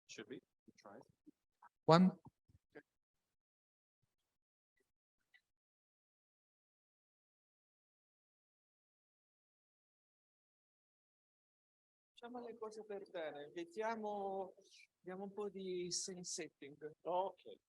Should we try? One. Facciamo le cose per bene, diamo un po' di scene setting. Ok.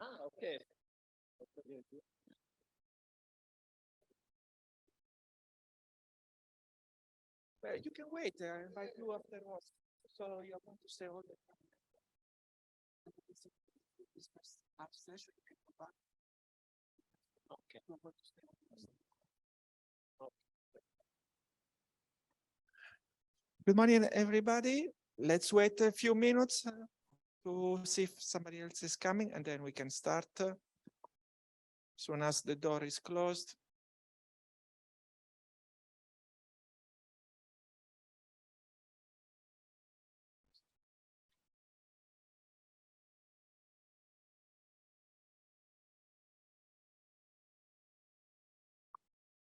Ah, ok. You can wait. I invite you afterwards. So you're going to stay all the time. This first half session, you can go back. Okay. You're going to stay. Good morning, everybody. Let's wait a few minutes to see if somebody else is coming, and then we can start as soon as the door is closed.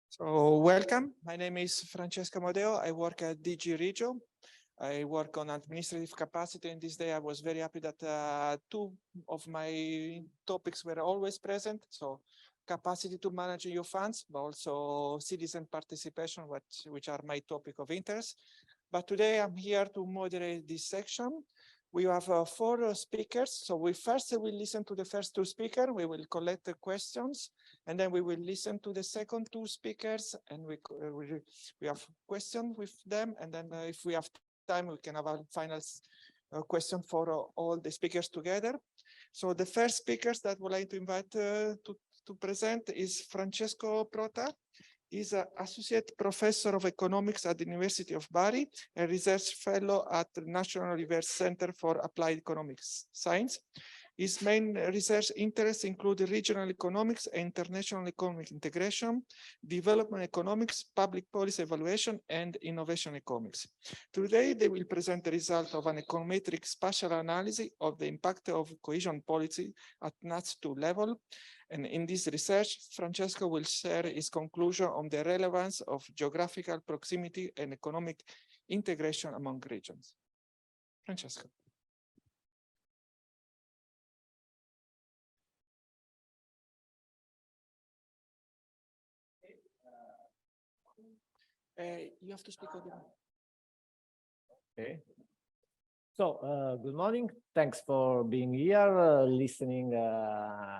So welcome. My name is Francesco Modeo. I work at DG Regio. I work on administrative capacity, and this day I was very happy that two of my topics were always present. So capacity to manage EU funds, but also citizen participation, which are my topic of interest. But today I'm here to moderate this section. We have 4 speakers. So we will listen to the first 2 speakers. We will collect the questions, and then we will listen to the second 2 speakers, and we have questions with them. And then if we have time, we can have a final question for all the speakers together. So the first speakers that we'd like to invite to present is Francesco Prota. He's an associate professor of economics at the University of Bari, a research fellow at the National Research Center for Applied Economics Science. His main research interests include regional economics and international economic integration, development economics, public policy evaluation, and innovation economics. Today, they will present the result of an econometric spatial analysis of the impact of cohesion policy at NUTS2 level. And in this research, Francesco will share his conclusion on the relevance of geographical proximity and economic integration among regions. Francesco. You have to speak on the... Okay. So, good morning. Thanks for being here, listening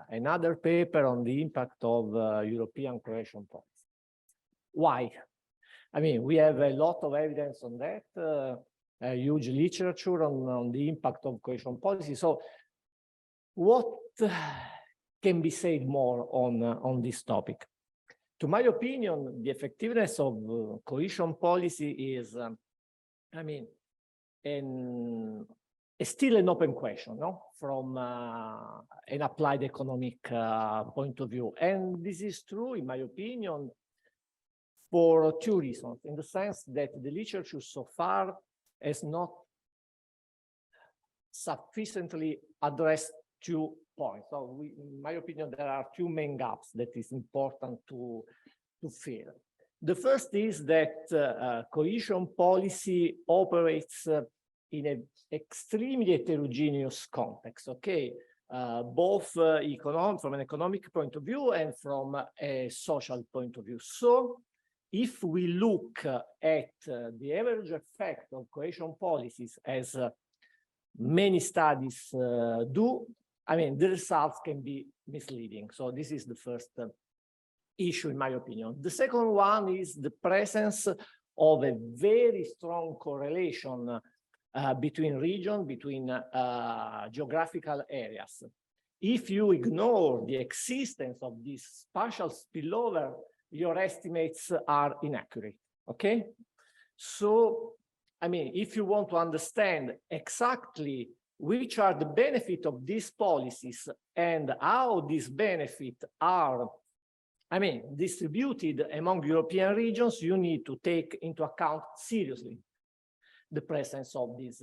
another paper on the impact of European cohesion policy. Why? I mean, we have a lot of evidence on that, a huge literature on the impact of cohesion policy. So, what can be said more on this topic? To my opinion, the effectiveness of cohesion policy is, I mean, still an open question, no? From an applied economic point of view. And this is true, in my opinion, for 2 reasons. In the sense that the literature so far has not sufficiently addressed 2 points. So in my opinion, there are 2 main gaps that is important to fill. The first is that cohesion policy operates in an extremely heterogeneous context, okay? Both from an economic point of view and from a social point of view. So if we look at the average effect of cohesion policies, as many studies do, I mean, the results can be misleading. So this is the first issue, in my opinion. The second one is the presence of a very strong correlation between regions, between geographical areas. if you ignore the existence of this spatial spillover, your estimates are inaccurate, okay? So, I mean, if you want to understand exactly which are the benefits of these policies and how these benefits are, I mean, distributed among European regions, you need to take into account seriously the presence of this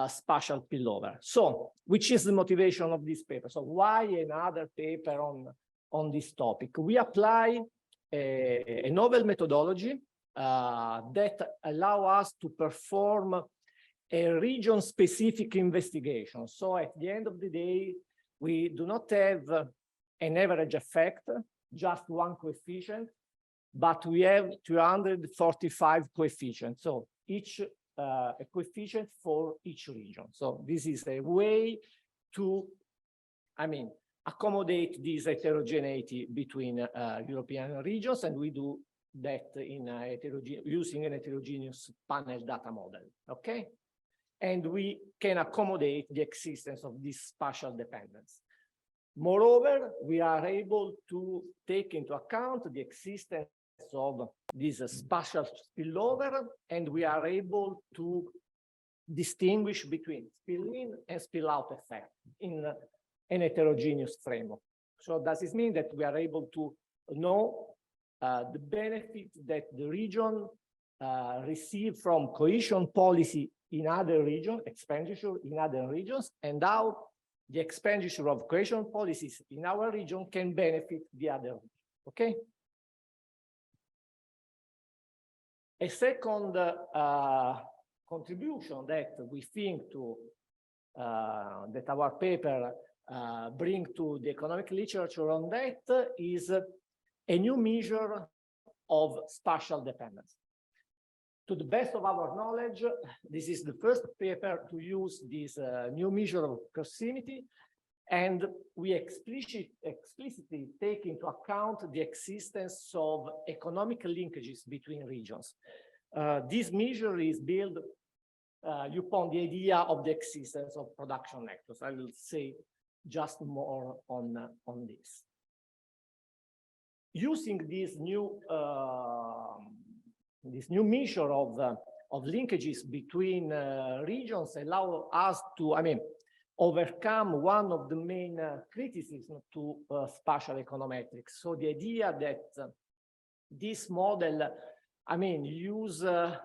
spatial spillover. So, which is the motivation of this paper? So, why another paper on this topic? We apply a novel methodology that allow us to perform a region-specific investigation. So at the end of the day, we do not have an average effect, just one coefficient, but we have 245 coefficients. So each a coefficient for each region. So this is a way to, I mean, accommodate this heterogeneity between European regions, and we do that in using an heterogeneous panel data model, okay? And we can accommodate the existence of this spatial dependence. Moreover, we are able to take into account the existence of this spatial spillover, and we are able to distinguish between spill-in and spill-out effect in an heterogeneous framework. So does this mean that we are able to know the benefit that the region receive from cohesion policy in other regions, expenditure in other regions, and how the expenditure of cohesion policies in our region can benefit the other region, okay? A second contribution that we think to, that our paper bring to the economic literature on that is a new measure of spatial dependence. To the best of our knowledge, this is the first paper to use this new measure of proximity, and we explicitly take into account the existence of economic linkages between regions. This measure is built upon the idea of the existence of production networks. I will say just more on this. Using this new measure of linkages between regions allow us to, I mean, overcome one of the main criticisms to spatial econometrics. So the idea that this model, I mean, use, I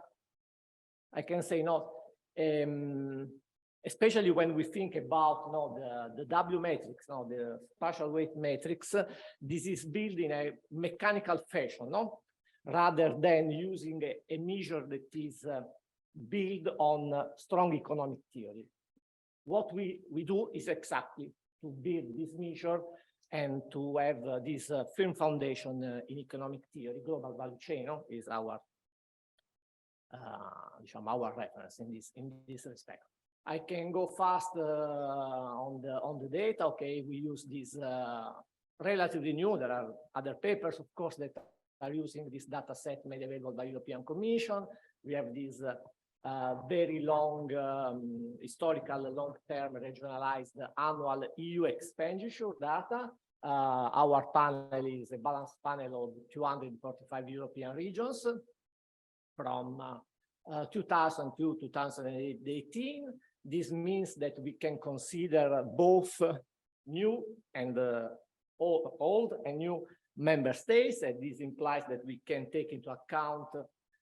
can say not, especially when we think about the W matrix, the spatial weight matrix, this is built in a mechanical fashion, rather than using a measure that is built on strong economic theory. What we do is exactly to build this measure and to have this firm foundation in economic theory. Global value chain is our reference in this respect. I can go fast on the data. Okay, we use this relatively new. There are other papers, of course, that are using this data set made available by European Commission. We have this very long, historical, long-term, regionalized annual EU expenditure data. Our panel is a balanced panel of 245 European regions from 2000 to 2018. This means that we can consider both new and old and new member states, and this implies that we can take into account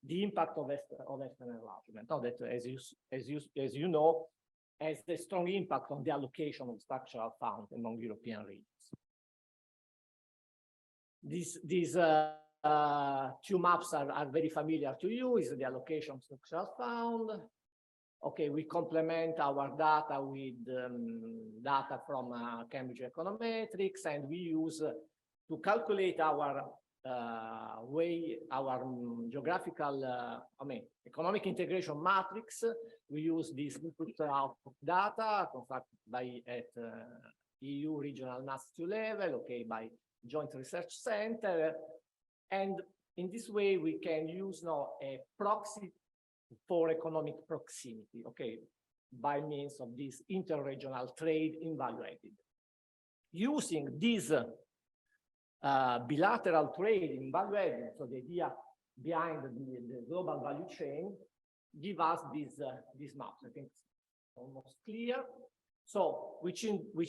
the impact of external enlargement. Now that, as you know, has a strong impact on the allocation of structural funds among European regions. These two maps are very familiar to you. Is the allocation of structural fund. Okay, we complement our data with data from Cambridge Econometrics, and we use to calculate our geographical, economic integration matrix. We use this input output data constructed at EU regional NUTS2 level, okay, by Joint Research Center, and in this way we can use now a proxy for economic proximity, okay, by means of this interregional trade in value added. using this bilateral trade in value added, so the idea behind the global value chain, give us these maps. I think it's almost clear. So, which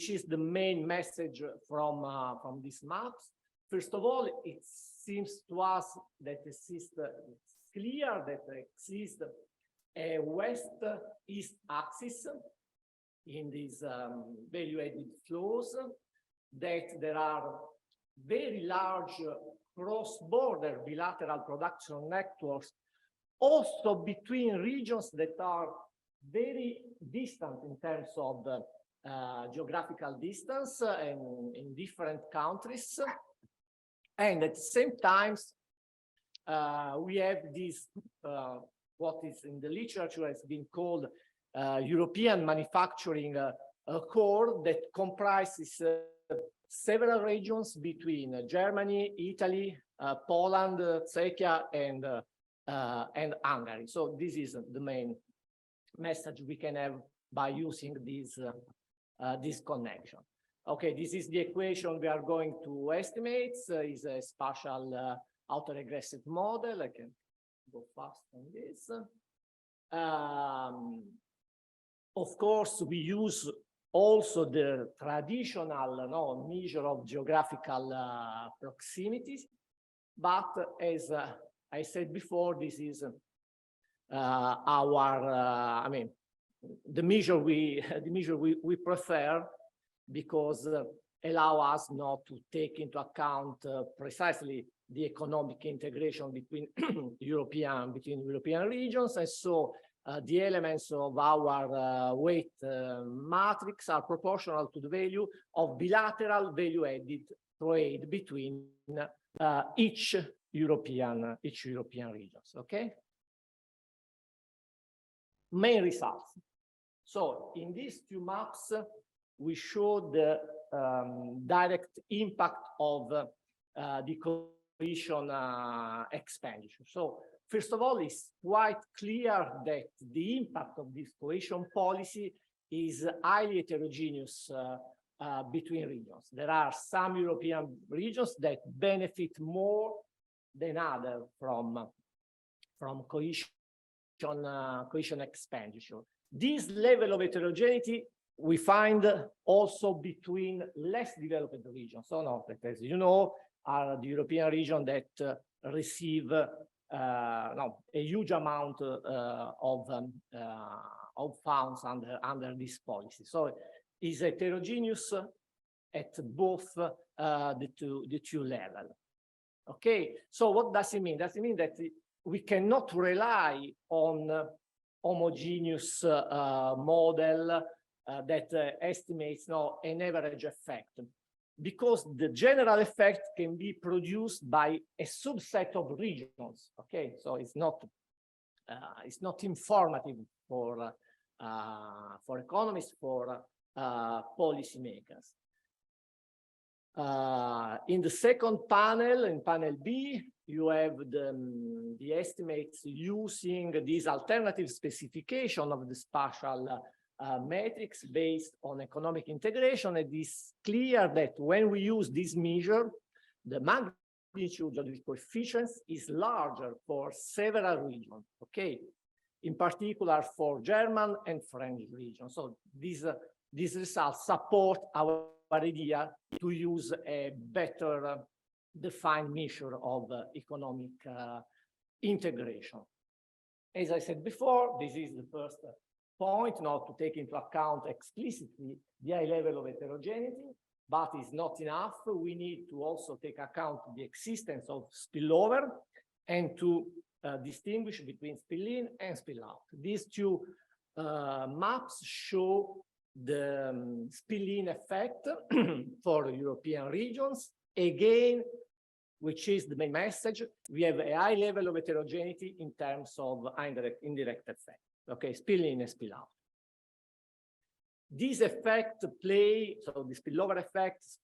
is the main message from these maps? First of all, it seems to us that it's clear that there exists a west-east axis in these value-added flows, that there are very large cross-border bilateral production networks, also between regions that are very distant in terms of geographical distance and in different countries. And at the same time, we have this, what is in the literature has been called European manufacturing core, that comprises several regions between Germany, Italy, Poland, Czechia, and Hungary. So this is the main message we can have by using this connection. Okay, this is the equation we are going to estimate. Is a spatial autoregressive model. I can go fast on this. Of course, we use also the traditional measure of geographical proximities, but as I said before, this is I mean, the measure we prefer, because allow us not to take into account precisely the economic integration between European regions, and so the elements of our weight matrix are proportional to the value of bilateral value-added trade between each European regions. Okay. Main results. So in these two maps, we show the direct impact of the cohesion expenditure. So first of all, it's quite clear that the impact of this cohesion policy is highly heterogeneous between regions. There are some European regions that benefit more than others from cohesion expenditure. This level of heterogeneity we find also between less developed regions. So now, as you know, are the European region that receive a huge amount of funds under this policy. So it's heterogeneous at both the two levels. Okay, so what does it mean? Does it mean that we cannot rely on homogeneous model that estimates an average effect, because the general effect can be produced by a subset of regions. Okay, so it's not informative for economists, for policymakers. In the second panel, in panel B, you have the estimates using this alternative specification of the spatial matrix based on economic integration. It is clear that when we use this measure, the magnitude of the coefficients is larger for several regions, okay? In particular for German and French regions. So these results support our idea to use a better defined measure of economic integration. As I said before, this is the first point, not to take into account explicitly the high level of heterogeneity, but it's not enough. We need to also take account the existence of spillover and to distinguish between spill-in and spill-out. These two maps show the spill-in effect for European regions. Again, which is the main message, we have a high level of heterogeneity in terms of indirect effect. Okay, spill-in and spill-out. These effects play, so the spillover effects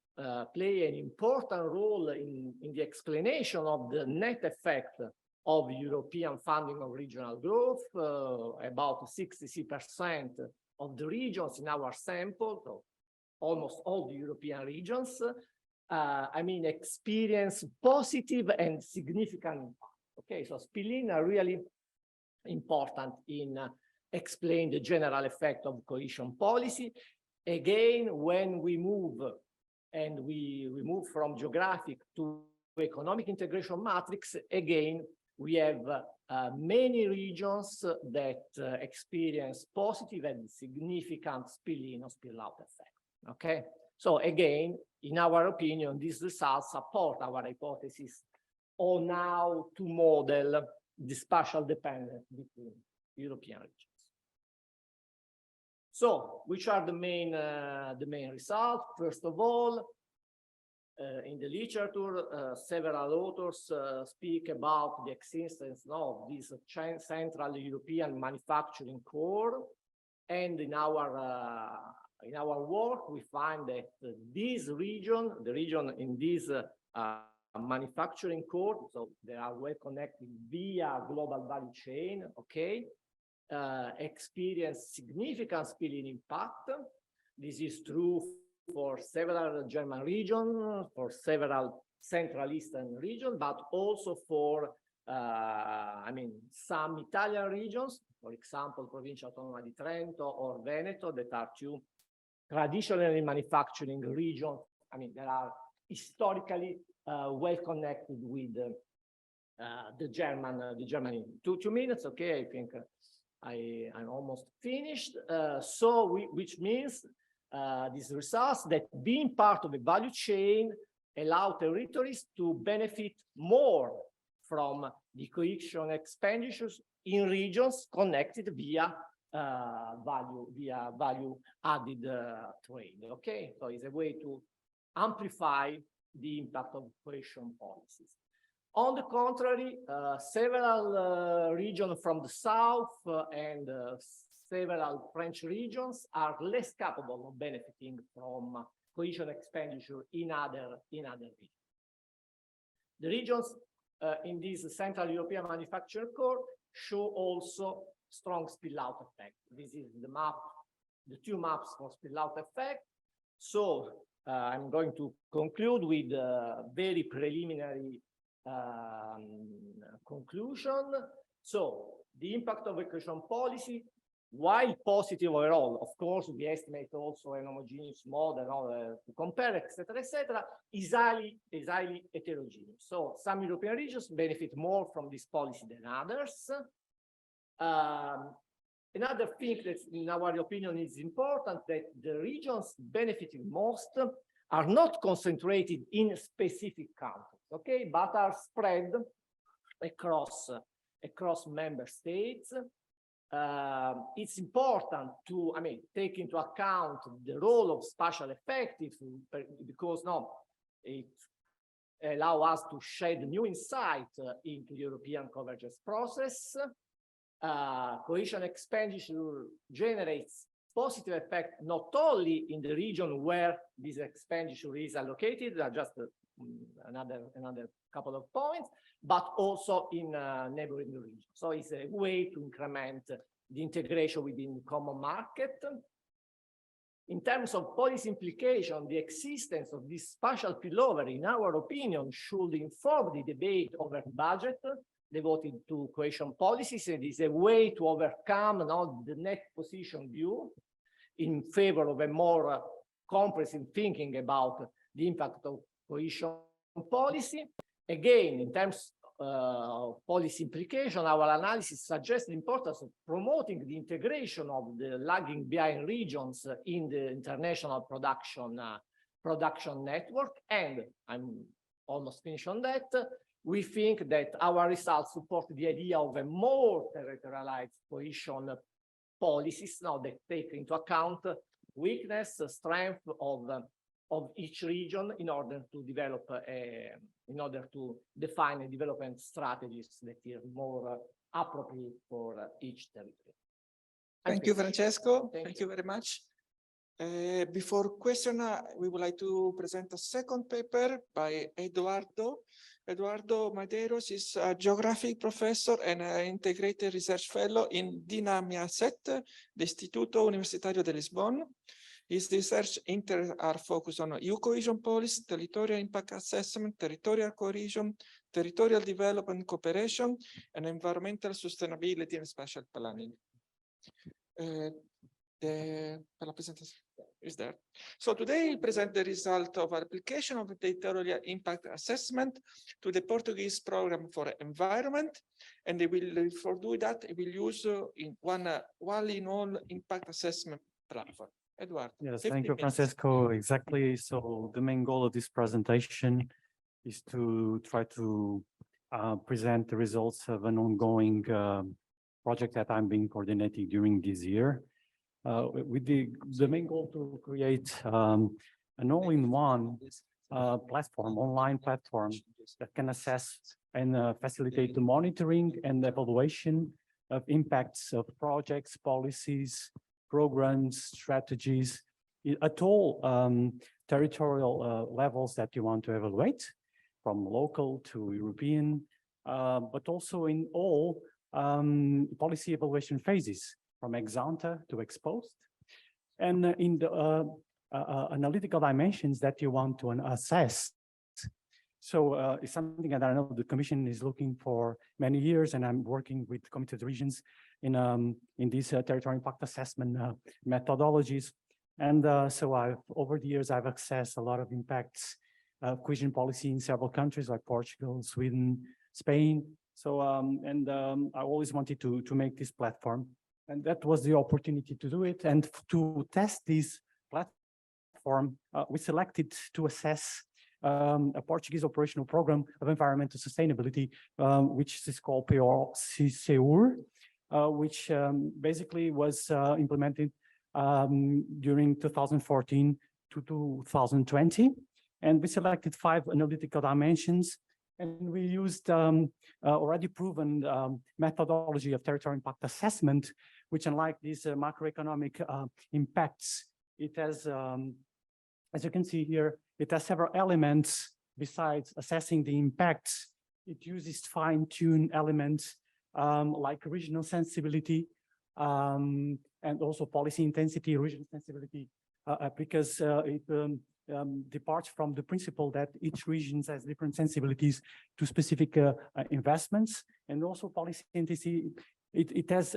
play an important role in the explanation of the net effect of European funding of regional growth. About 60% of the regions in our sample, so almost all the European regions, experience positive and significant impact. Okay, so spill-in are really important in explain the general effect of cohesion policy. Again, when we move from geographic to economic integration matrix, again, we have many regions that experience positive and significant spill-in or spill-out effect. Okay, so again, in our opinion, these results support our hypothesis on how to model the spatial dependence between European regions. So, which are the main results? First of all, in the literature, several authors speak about the existence of this Central European manufacturing core, and in our work, we find that this region, the region in this manufacturing core, so they are well connected via global value chain, okay, experience significant spill-in impact. This is true for several German regions, for several Central Eastern regions, but also for, some Italian regions, for example, Provincia Autonoma di Trento or Veneto, that are two traditionally manufacturing regions. They are historically well connected with the German. Two minutes, okay? I think I'm almost finished. Which means these results that being part of a value chain allow territories to benefit more from the cohesion expenditures in regions connected via value added trade. Okay, so it's a way to amplify the impact of cohesion policies. On the contrary, several regions from the south and several French regions are less capable of benefiting from cohesion expenditure in other regions. The regions in this Central European manufacturing core show also strong spill-out effect. This is the map, the two maps for spill-out effect. So I'm going to conclude with a very preliminary conclusion. So the impact of cohesion policy, while positive overall, of course, we estimate also an homogeneous model to compare, etc., is highly heterogeneous. So some European regions benefit more from this policy than others. Another thing that, in our opinion, is important, that the regions benefiting most are not concentrated in specific countries, okay, but are spread across member states. It's important to, take into account the role of spatial effects, because it allows us to shed new insight into the European convergence process. Cohesion expenditure generates positive effect not only in the region where this expenditure is allocated, just another couple of points, but also in neighboring regions. So it's a way to increment the integration within the common market. In terms of policy implication, the existence of this spatial spillover, in our opinion, should inform the debate over budget devoted to cohesion policies. It is a way to overcome the net position view in favor of a more comprehensive thinking about the impact of cohesion policy. Again, in terms of policy implication, our analysis suggests the importance of promoting the integration of the lagging behind regions in the international production network. And I'm almost finished on that. We think that our results support the idea of a more territorialized cohesion policies that take into account weakness, strength of each region in order to develop define development strategies that are more appropriate for each territory. Thank you, Francesco. Thank you very much. Before question, we would like to present a second paper by Eduardo Madeiros. Is a geography professor and an integrated research fellow in DINAMIA 7, the Istituto Universitario de Lisbon. His research interests are focused on EU cohesion policy, territorial impact assessment, territorial cohesion, territorial development cooperation, and environmental sustainability and spatial planning. The presentation is there. So today we present the result of application of the territorial impact assessment to the Portuguese program for environment, and they will, for do that, we will use in one all impact assessment platform. Eduardo. Yes, 50 thank you, minutes. Francesco. Exactly. So the main goal of this presentation is to try to present the results of an ongoing project that I'm being coordinating during this year. With the main goal to create an all-in-one platform, online platform that can assess and facilitate the monitoring and evaluation of impacts of projects, policies, programs, strategies at all territorial levels that you want to evaluate, from local to European, but also in all policy evaluation phases, from ex ante to ex post, and in the analytical dimensions that you want to assess. So it's something that I know the Commission is looking for many years, and I'm working with the Committee of the Regions in these territorial impact assessment methodologies. And so over the years, I've accessed a lot of impacts of cohesion policy in several countries like Portugal, Sweden, Spain. So, I always wanted to make this platform, and that was the opportunity to do it. And to test this platform, we selected to assess a Portuguese operational program of environmental sustainability, which is called POR-CSEUR, which basically was implemented during 2014 to 2020. And we selected 5 analytical dimensions, and we used already proven methodology of territorial impact assessment, which, unlike these macroeconomic impacts, it has, as you can see here, it has several elements besides assessing the impacts. It uses fine-tuned elements like regional sensibility and also policy intensity, regional sensibility, because it departs from the principle that each region has different sensibilities to specific investments, and also policy intensity. It has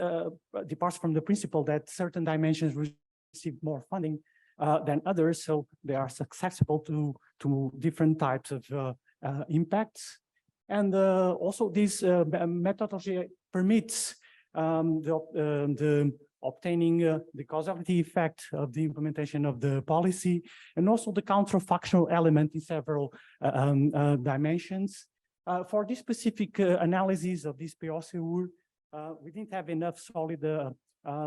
departs from the principle that certain dimensions receive more funding than others, so they are susceptible to different types of impacts. And also this methodology permits the obtaining the causality effect of the implementation of the policy, and also the counterfactual element in several dimensions. For this specific analysis of this POR-CSEUR, we didn't have enough solid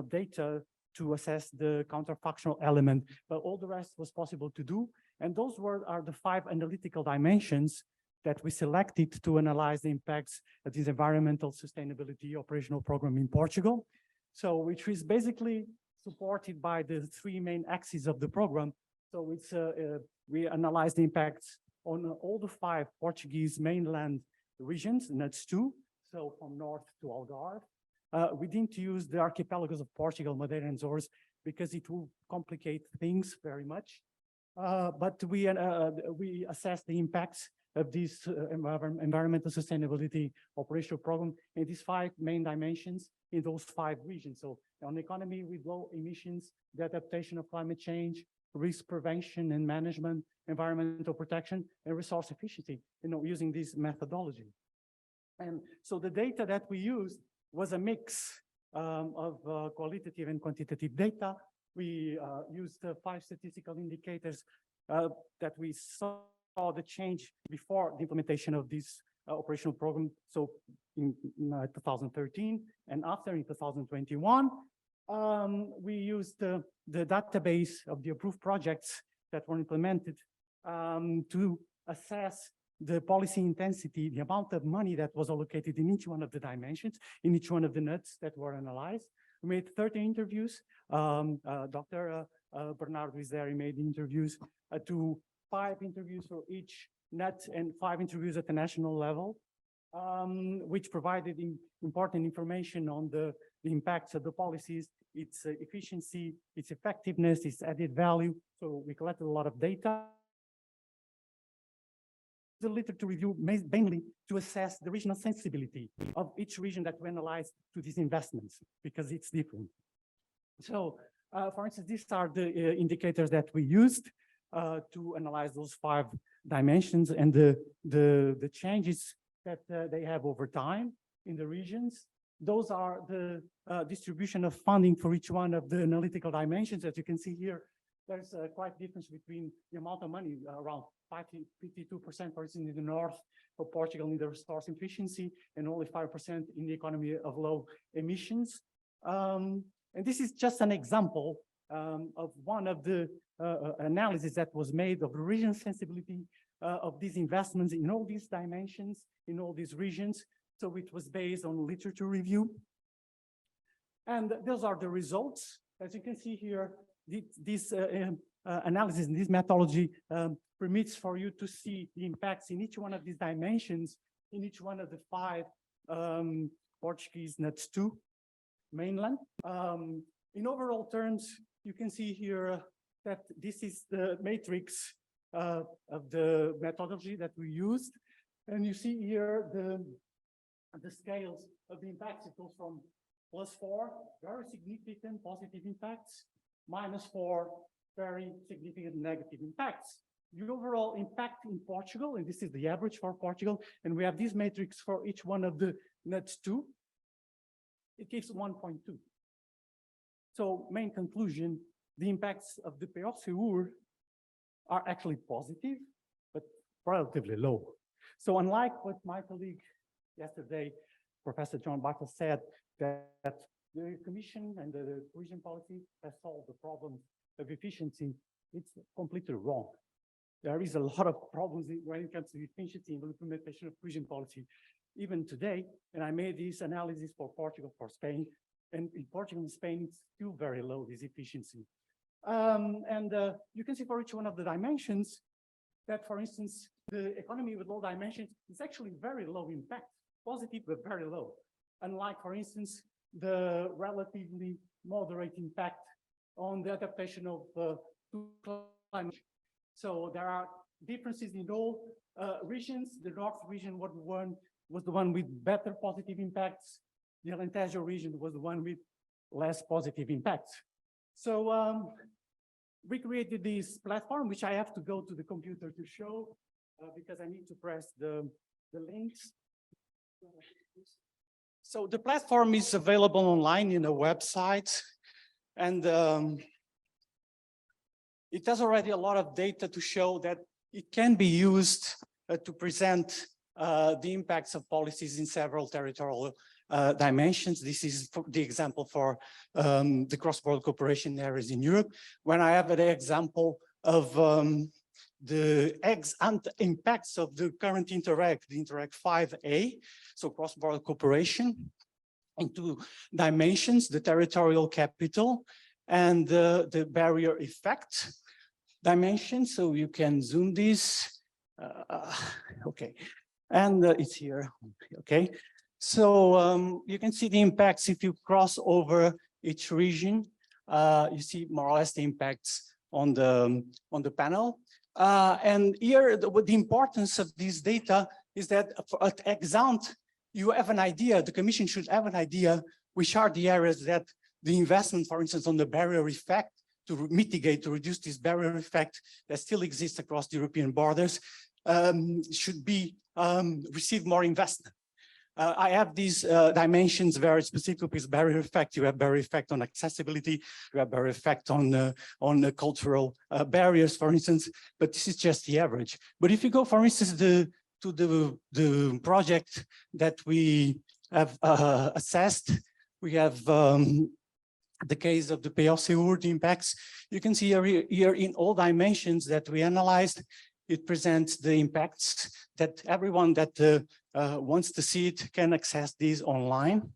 data to assess the counterfactual element, but all the rest was possible to do. And those are the 5 analytical dimensions that we selected to analyze the impacts of this environmental sustainability operational program in Portugal. So, which is basically supported by the 3 main axes of the program. So it's we analyzed the impacts on all the 5 Portuguese mainland regions, and that's 2. So from north to Algarve. We didn't use the archipelagos of Portugal, Madeira, and Azores because it will complicate things very much. But we assessed the impacts of this environmental sustainability operational program in these 5 main dimensions in those 5 regions. So on economy with low emissions, the adaptation of climate change, risk prevention and management, environmental protection, and resource efficiency, using this methodology. And so the data that we used was a mix of qualitative and quantitative data. We used 5 statistical indicators that we saw the change before the implementation of this operational program. So in 2013 and after in 2021, we used the database of the approved projects that were implemented to assess the policy intensity, the amount of money that was allocated in each one of the dimensions, in each one of the nuts that were analyzed. We made 30 interviews. Dr. Bernardo is there. He made interviews to 5 interviews for each nut and 5 interviews at the national level, which provided important information on the impacts of the policies its efficiency, its effectiveness, its added value. So we collected a lot of data. The literature review mainly to assess the regional sensibility of each region that we analyzed to these investments, because it's different. So, for instance, these are the indicators that we used to analyze those 5 dimensions and the changes that they have over time in the regions. Those are the distribution of funding for each one of the analytical dimensions. As you can see here, there's quite a difference between the amount of money, around 52%, for instance, in the north of Portugal in the resource efficiency, and only 5% in the economy of low emissions. And this is just an example of one of the analysis that was made of the regional sensibility of these investments in all these dimensions, in all these regions. So it was based on literature review. And those are the results. As you can see here, this analysis and this methodology permits for you to see the impacts in each one of these dimensions, in each one of the 5 Portuguese NUTS2 mainland. In overall terms, you can see here that this is the matrix of the methodology that we used. And you see here the scales of the impacts. It goes from +4, very significant positive impacts, -4, very significant negative impacts. The overall impact in Portugal, and this is the average for Portugal, and we have this matrix for each one of the NUTS2, it gives 1.2. So main conclusion, the impacts of the PO-SEUR are actually positive, but relatively low. So unlike what my colleague yesterday, Professor John Bartle said, that the Commission and the cohesion policy has solved the problem of efficiency, it's completely wrong. There is a lot of problems when it comes to efficiency and implementation of cohesion policy, even today. And I made this analysis for Portugal, for Spain, and in Portugal and Spain, it's still very low, this efficiency. You can see for each one of the dimensions that, for instance, the economy with low dimensions is actually very low impact, positive, but very low. Unlike, for instance, the relatively moderate impact on the adaptation of climate. So there are differences in all regions. The North region was the one with better positive impacts. The Alentejo region was the one with less positive impacts. So we created this platform, which I have to go to the computer to show because I need to press the links. So the platform is available online in a website, and it has already a lot of data to show that it can be used to present the impacts of policies in several territorial dimensions. This is the example for the cross-border cooperation areas in Europe. When I have an example of the ex-ante impacts of the current Interreg, the Interreg 5A, so cross-border cooperation, in 2 dimensions, the territorial capital and the barrier effect dimension. So you can zoom this. Okay, and it's here. Okay, so you can see the impacts if you cross over each region. You see more or less the impacts on the panel. And here, the importance of this data is that at ex-ante, you have an idea, the Commission should have an idea which are the areas that the investment, for instance, on the barrier effect, to mitigate, to reduce this barrier effect that still exists across the European borders, should be receive more investment. I have these dimensions very specific with barrier effect. You have barrier effect on accessibility, you have barrier effect on the cultural barriers, for instance, but this is just the average. But if you go, for instance, to the project that we have assessed, we have the case of the PO-SEUR, the impacts. You can see here in all dimensions that we analyzed, it presents the impacts that everyone that wants to see it can access these online.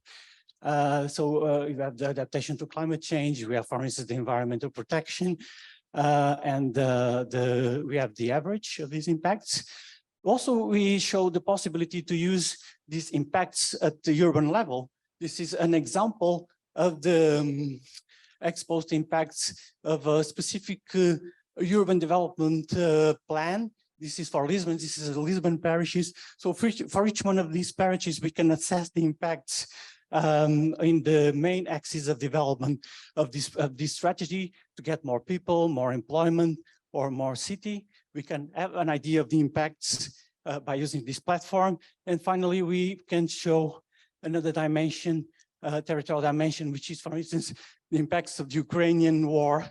You have the adaptation to climate change. We have, for instance, the environmental protection, and we have the average of these impacts. Also, we show the possibility to use these impacts at the urban level. This is an example of the exposed impacts of a specific urban development plan. This is for Lisbon, this is the Lisbon parishes. So for each one of these parishes, we can assess the impacts in the main axis of development of this strategy to get more people, more employment, or more city. We can have an idea of the impacts by using this platform. And finally, we can show another dimension, territorial dimension, which is, for instance, the impacts of the Ukrainian war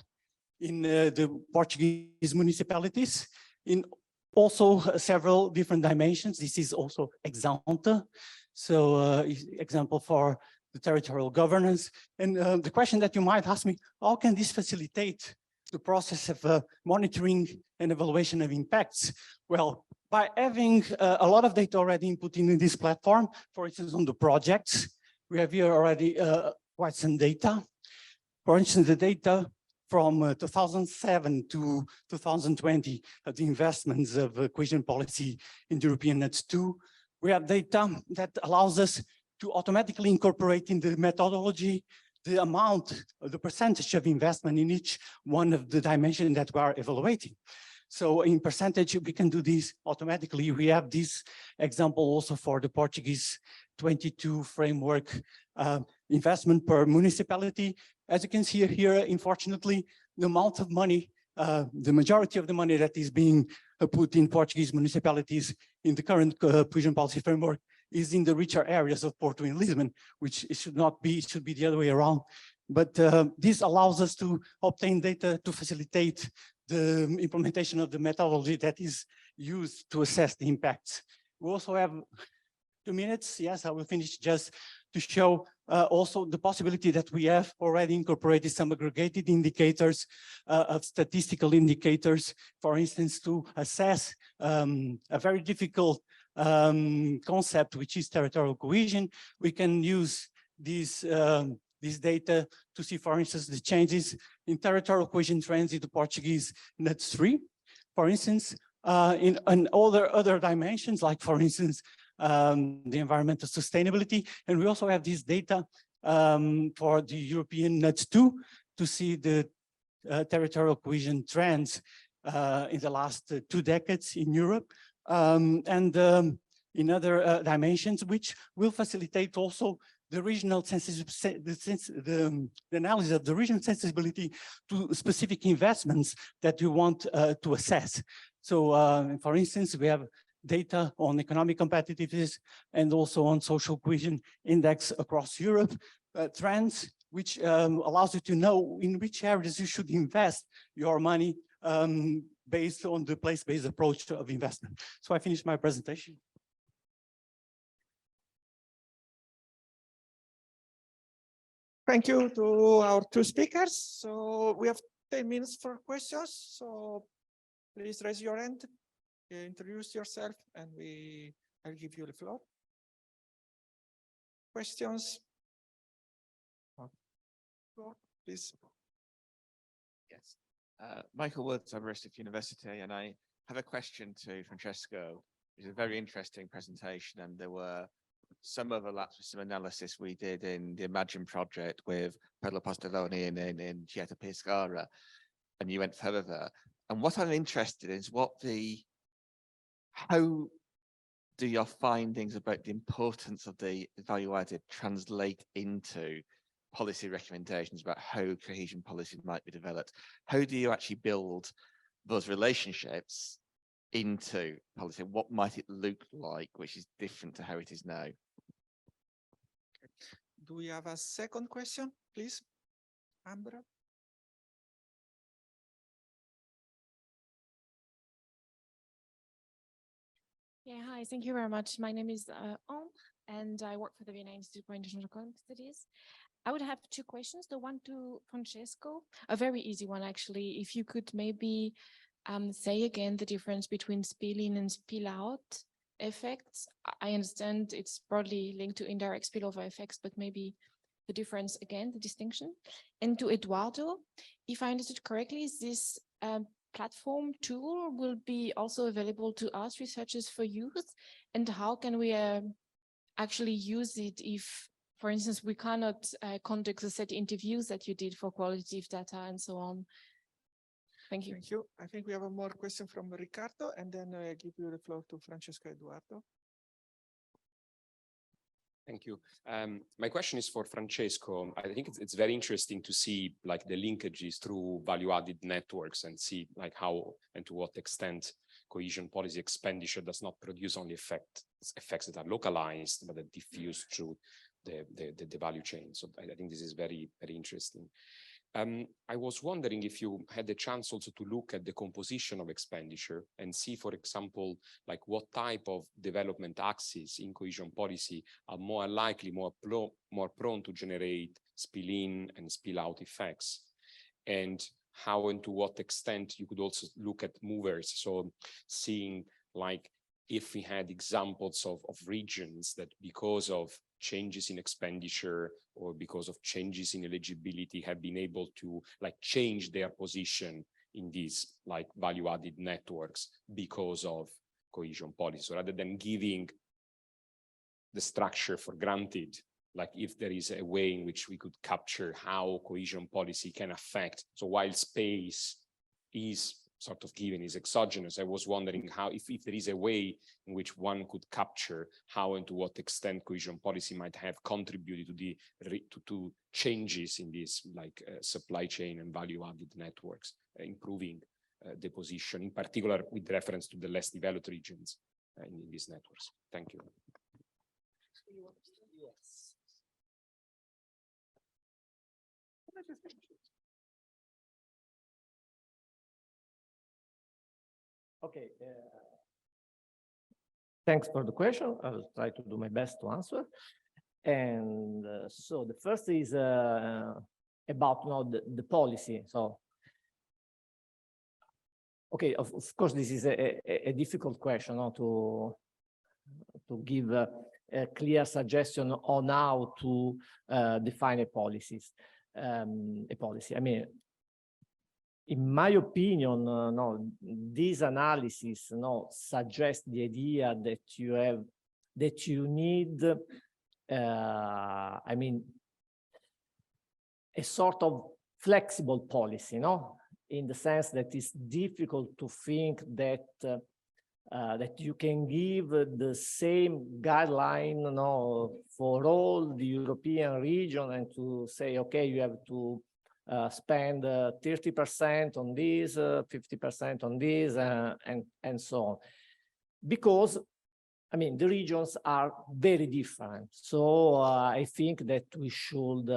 in the Portuguese municipalities in also several different dimensions. This is also example. So example for the territorial governance. And the question that you might ask me, how can this facilitate the process of monitoring and evaluation of impacts? Well, by having a lot of data already input in this platform, for instance, on the projects, we have here already quite some data. For instance, the data from 2007 to 2020 of the investments of cohesion policy in the European NUTS 2. We have data that allows us to automatically incorporate in the methodology the amount, the percentage of investment in each one of the dimensions that we are evaluating. So in percentage, we can do this automatically. We have this example also for the Portuguese 22 framework investment per municipality. As you can see here, unfortunately, the amount of money, the majority of the money that is being put in Portuguese municipalities in the current cohesion policy framework is in the richer areas of Porto and Lisbon, which it should not be, it should be the other way around. But this allows us to obtain data to facilitate the implementation of the methodology that is used to assess the impacts. We also have 2 minutes. Yes, I will finish just to show also the possibility that we have already incorporated some aggregated indicators of statistical indicators, for instance, to assess a very difficult concept, which is territorial cohesion. We can use this data to see, for instance, the changes in territorial cohesion trends in the Portuguese NUTS 3. For instance, in other dimensions, like, for instance, the environmental sustainability. And we also have this data for the European NUTS 2 to see the territorial cohesion trends in the last 2 decades in Europe. And in other dimensions, which will facilitate also the regional the analysis of the regional sensibility to specific investments that you want to assess. So, for instance, we have data on economic competitiveness and also on social cohesion index across Europe, trends, which allows you to know in which areas you should invest your money based on the place-based approach of investment. So I finished my presentation. Thank you to our 2 speakers. So we have 10 minutes for questions. So please raise your hand, introduce yourself, and I'll give you the floor. Questions? Please. Yes. Michael Woods, I'm Recife University, and I have a question to Francesco. It was a very interesting presentation, and there were some overlaps with some analysis we did in the Imagine project with Pedro Posteloni in Chieta Pescara, and you went further. And what I'm interested in is how do your findings about the importance of the value added translate into policy recommendations about how cohesion policy might be developed? How do you actually build those relationships into policy? What might it look like, which is different to how it is now? Do we have a second question, please? Ambra? Yeah, hi, thank you very much. My name is Anne, and I work for the Vienna Institute for International Economic Studies. I would have 2 questions. The one to Francesco, a very easy one, actually. If you could maybe say again the difference between spill-in and spill-out effects. I understand it's broadly linked to indirect spillover effects, but maybe the difference again, the distinction. And to Eduardo, if I understood correctly, this platform tool will be also available to us researchers for youth, and how can we actually use it if for instance, we cannot conduct the set interviews that you did for qualitative data and so on. Thank you. Thank you. I think we have a more question from Ricardo, and then I give you the floor to Francesco Eduardo. Thank you. My question is for Francesco. I think it's very interesting to see like the linkages through value-added networks and see like how and to what extent cohesion policy expenditure does not produce only effects that are localized, but that diffuse through the value chain. So I think this is very, very interesting. I was wondering if you had the chance also to look at the composition of expenditure and see, for example, like what type of development axes in cohesion policy are more likely, more prone to generate spill-in and spill-out effects, and how and to what extent you could also look at movers. So seeing like if we had examples of regions that because of changes in expenditure or because of changes in eligibility have been able to like change their position in these like value-added networks because of cohesion policy. So rather than giving the structure for granted, like if there is a way in which we could capture how cohesion policy can affect. So while space is sort of given, is exogenous, I was wondering how, if there is a way in which one could capture how and to what extent cohesion policy might have contributed to the to changes in this like supply chain and value-added networks, improving the position, in particular with reference to the less developed regions in these networks. Thank you. Yes. Okay. Thanks for the question. I'll try to do my best to answer. And so the first is about the policy. So, okay, of course, this is a difficult question to give a clear suggestion on how to define a policy. I mean, in my opinion, no, this analysis suggests the idea that you need, I mean, a sort of flexible policy, in the sense that it's difficult to think that that you can give the same guideline, for all the European region and to say, okay, you have to spend 30% on this, 50% on this, and so on. Because, I mean, the regions are very different. So I think that we should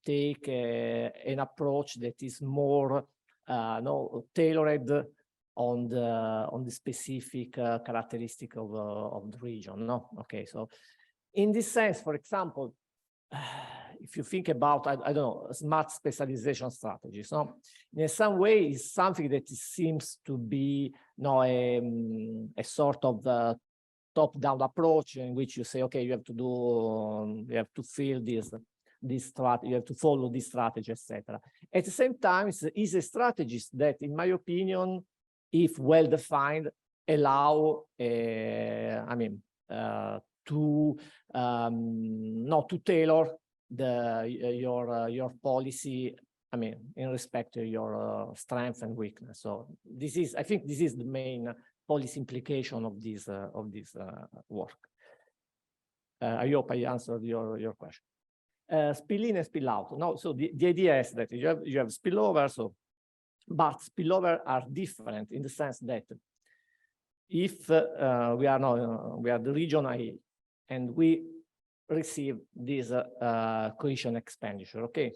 take an approach that is more tailored on the specific characteristic of the region. Okay, so in this sense, for example, if you think about, I don't know, smart specialization strategies, in some way it's something that seems to be a sort of top-down approach in which you say, okay, you have to do, you have to fill this strategy, you have to follow this strategy, etc. At the same time, it's a strategy that, in my opinion, if well defined, allow, I mean, to tailor your policy, I mean, in respect to your strength and weakness. So this is, I think, this is the main policy implication of this work. I hope I answered your question. Spill in and spill out. No, so the idea is that you have spillover, but spillover are different in the sense that if we are the region A and we receive this cohesion expenditure, okay?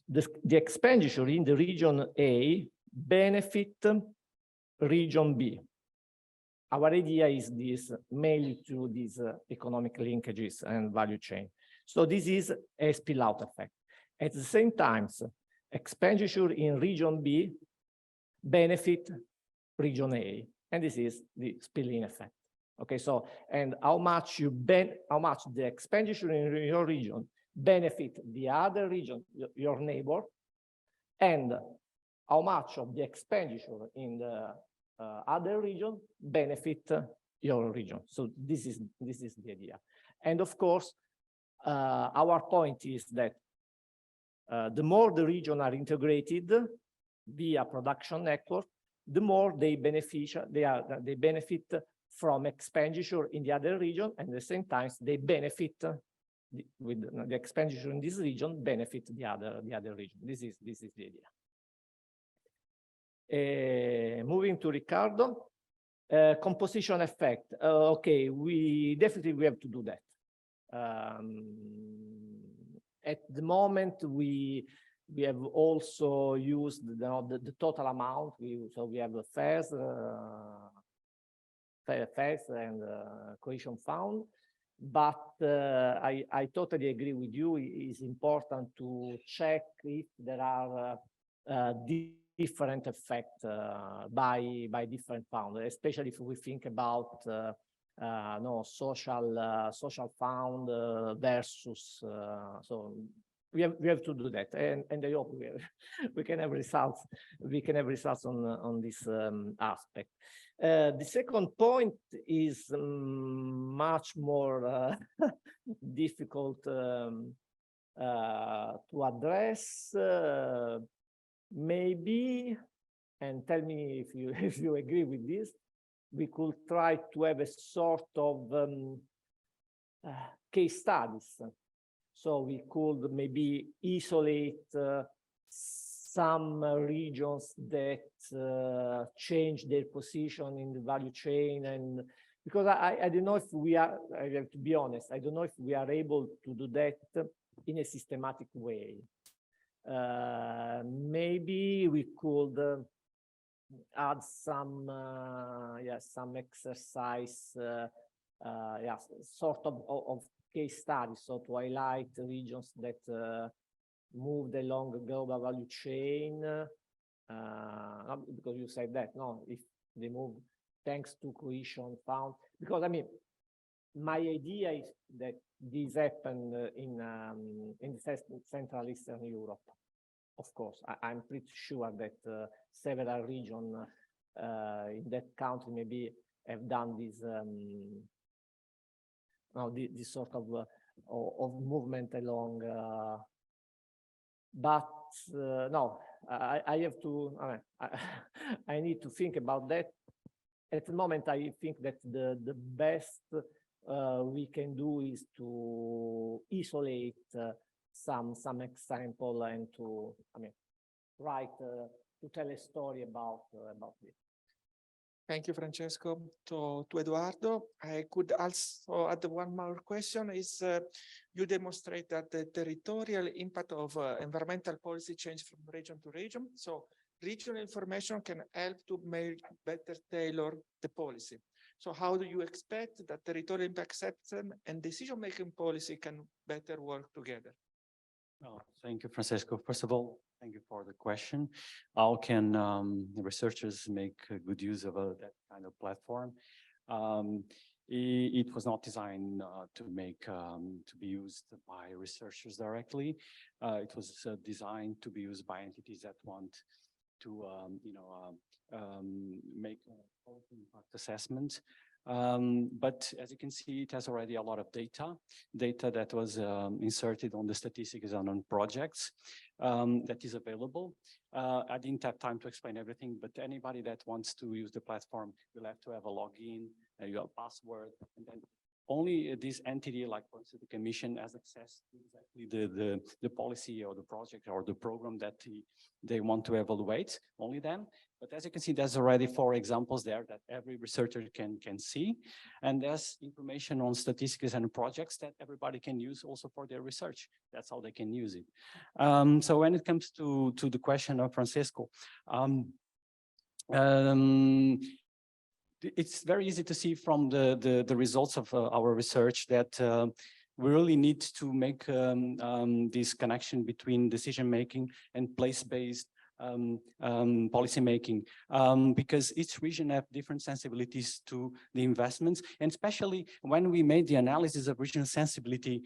The expenditure in the region A benefit region B. Our idea is this mainly through these economic linkages and value chain. So this is a spill out effect. At the same time, expenditure in region B benefit region A, and this is the spill-in effect. Okay, so and how much the expenditure in your region benefit the other region, your neighbor, and how much of the expenditure in the other region benefit your region. So this is the idea. And of course, our point is that the more the region are integrated via production network, the more they benefit from expenditure in the other region, and at the same time they benefit with the expenditure in this region benefit the other region. This is the idea. Moving to Riccardo, composition effect. Okay, we definitely have to do that. At the moment, we have also used the total amount. So we have the FAIRS and cohesion fund. But I totally agree with you. It's important to check if there are different effects by different funds, especially if we think about social fund versus. So we have to do that, and I hope we can have results. We can have results on this aspect. The second point is much more difficult to address. Maybe, and tell me if you agree with this, we could try to have a sort of case studies. So we could maybe isolate some regions that change their position in the value chain, and because I don't know if we are, I have to be honest, I don't know if we are able to do that in a systematic way. Maybe we could add some some exercise, sort of case studies, so to highlight regions that moved along the global value chain, because you said that, no, if they move thanks to cohesion fund, because I mean, my idea is that this happened in Central Eastern Europe. Of course, I'm pretty sure that several regions in that country maybe have done this this sort of movement along. But no, I have to. I need to think about that. At the moment, I think that the best we can do is to isolate some example and to, write to tell a story about it. Thank you, Francesco. To Eduardo, I could also add one more question. Is you demonstrate that the territorial impact of environmental policy change from region to region. So regional information can help to make better tailor the policy. So how do you expect that territorial impact assessment and decision-making policy can better work together? Oh, thank you, Francesco. First of all, thank you for the question. How can researchers make good use of that kind of platform? It was not designed to be used by researchers directly. It was designed to be used by entities that want to, make impact assessment. But as you can see, it has already a lot of data that was inserted on the statistics and on projects that is available. I didn't have time to explain everything, but anybody that wants to use the platform will have to have a login, your password, and then only this entity, like for instance, the Commission, has access to exactly the policy or the project or the program that they want to evaluate, only them. But as you can see, there's already 4 examples there that every researcher can see. And there's information on statistics and projects that everybody can use also for their research. That's how they can use it. So when it comes to the question of Francesco, it's very easy to see from the results of our research that we really need to make this connection between decision making and place-based policy making, because each region have different sensibilities to the investments, and especially when we made the analysis of regional sensibility,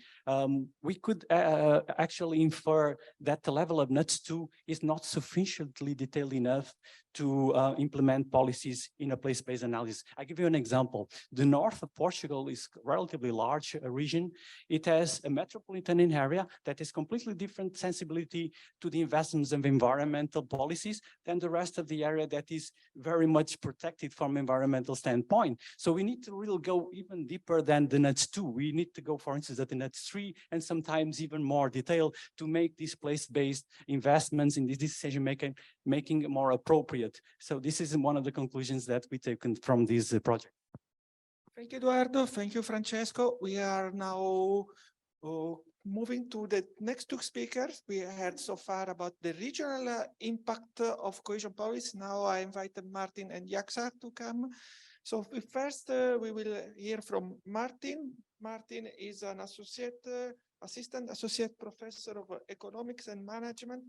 we could actually infer that the level of NUTS 2 is not sufficiently detailed enough to implement policies in a place-based analysis. I give you an example. The north of Portugal is a relatively large region. It has a metropolitan area that is completely different sensibility to the investments of environmental policies than the rest of the area that is very much protected from environmental standpoint. So we need to really go even deeper than the NUTS 2. We need to go, for instance, at the NUTS 3 and sometimes even more detail to make these place-based investments in this decision making more appropriate. So this is one of the conclusions that we taken from this project. Thank you, Eduardo. Thank you, Francesco. We are now moving to the next two speakers. We heard so far about the regional impact of cohesion policy. Now I invite Martin and Yaksa to come. So first, we will hear from Martin. Martin is an assistant professor of economics and management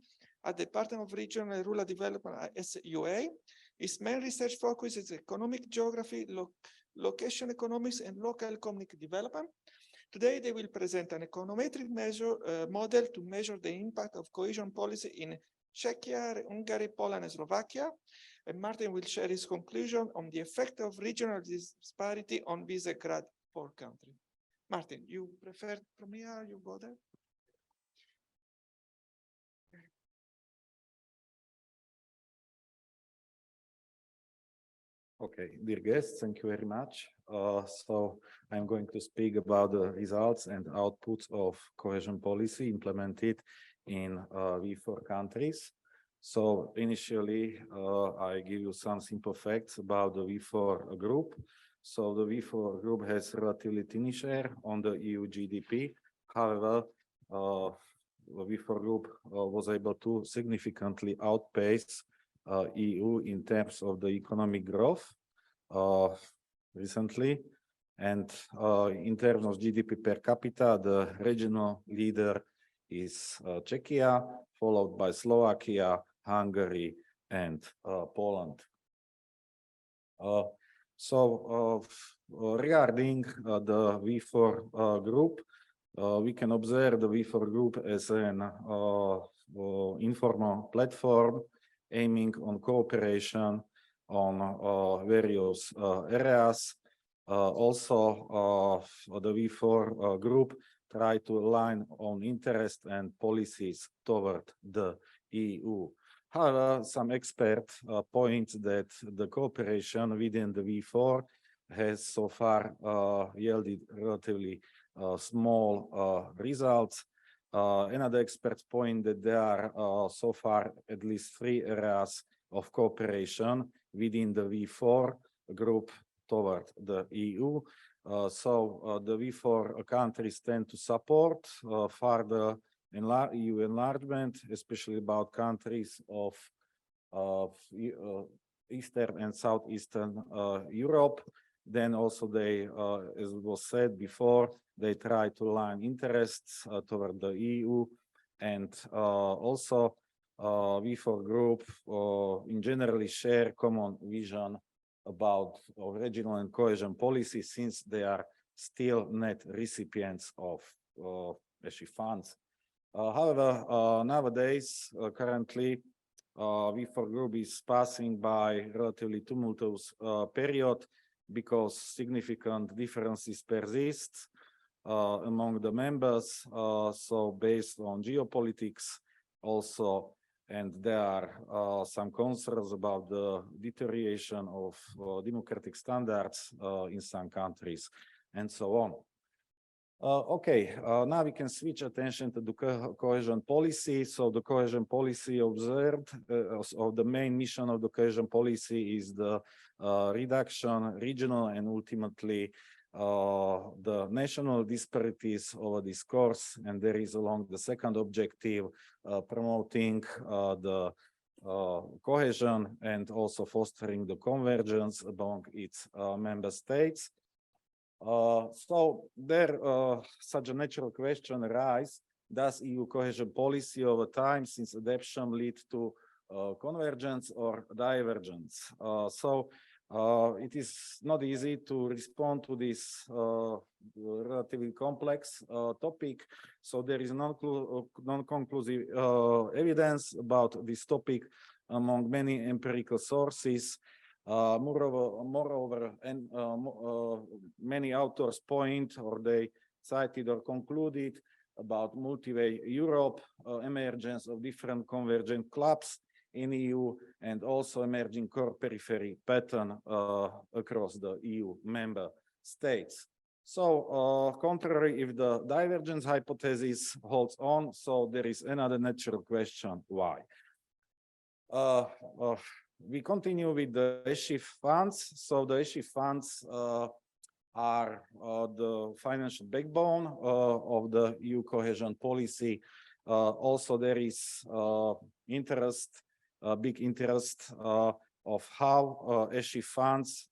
at the Department of Regional and Rural Development at SUA. His main research focus is economic geography, location economics, and local community development. Today, they will present an econometric model to measure the impact of cohesion policy in Czechia, Hungary, Poland, and Slovakia. And Martin will share his conclusion on the effect of regional disparity on Visegrad 4 countries. Martin, you prefer from here, you go there? Okay, dear guests, thank you very much. So I'm going to speak about the results and outputs of cohesion policy implemented in V4 countries. So initially, I give you some simple facts about the V4 group. So the V4 group has relatively tiny share on the EU GDP. However, the V4 group was able to significantly outpace EU in terms of the economic growth recently. And in terms of GDP per capita, the regional leader is Czechia, followed by Slovakia, Hungary, and Poland. Regarding the V4 group, we can observe the V4 group as an informal platform aiming on cooperation on various areas. Also, the V4 group try to align on interest and policies toward the EU. However, some experts point that the cooperation within the V4 has so far yielded relatively small results. Another experts point that there are so far at least 3 areas of cooperation within the V4 group toward the EU. The V4 countries tend to support further EU enlargement, especially about countries of Eastern and Southeastern Europe. Then also they, as was said before, they try to align interests toward the EU. And also V4 group in generally share common vision about regional and cohesion policy, since they are still net recipients of funds. However, nowadays, currently, V4 group is passing by relatively tumultuous period because significant differences persist among the members. So based on geopolitics also, and there are some concerns about the deterioration of democratic standards in some countries, and so on. Okay, now we can switch attention to the cohesion policy. So the cohesion policy observed, of the main mission of the cohesion policy is the reduction regional and ultimately the national disparities over this course. And there is along the second objective, promoting the cohesion and also fostering the convergence among its member states. So there, such a natural question arises: does EU cohesion policy over time, since adoption, lead to convergence or divergence? It is not easy to respond to this relatively complex topic. So there is non-conclusive evidence about this topic. among many empirical sources. Moreover, and many authors point, or they cited or concluded about multi-way Europe, emergence of different convergent clubs in EU, and also emerging core periphery pattern across the EU member states. So, contrary, if the divergence hypothesis holds on, so there is another natural question: why? We continue with the ESHIF funds. So the ESHIF funds are the financial backbone of the EU cohesion policy. Also, there is big interest of how ESHIF funds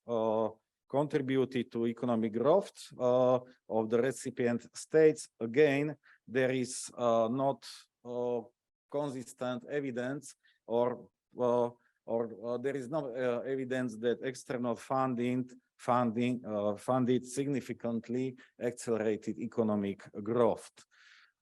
contributed to economic growth of the recipient states. Again, there is not consistent evidence or there is no evidence that external funding funded significantly accelerated economic growth.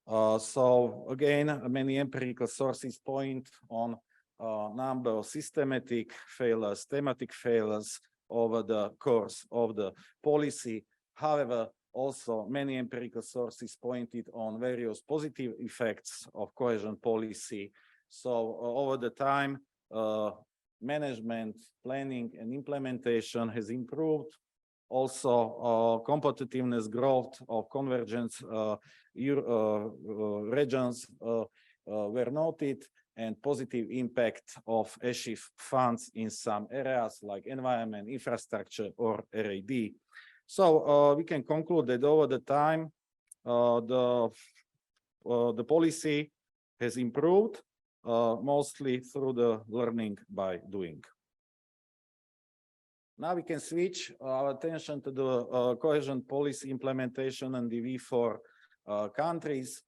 So again, many empirical sources point on a number of systematic failures, thematic failures over the course of the policy. However, also many empirical sources pointed on various positive effects of cohesion policy. So over the time, management, planning, and implementation has improved. Also, competitiveness growth of convergence regions were noted, and positive impact of ESHIF funds in some areas like environment, infrastructure, or RAD. So we can conclude that over the time, the policy has improved, mostly through the learning by doing. Now we can switch our attention to the cohesion policy implementation and the V4 countries.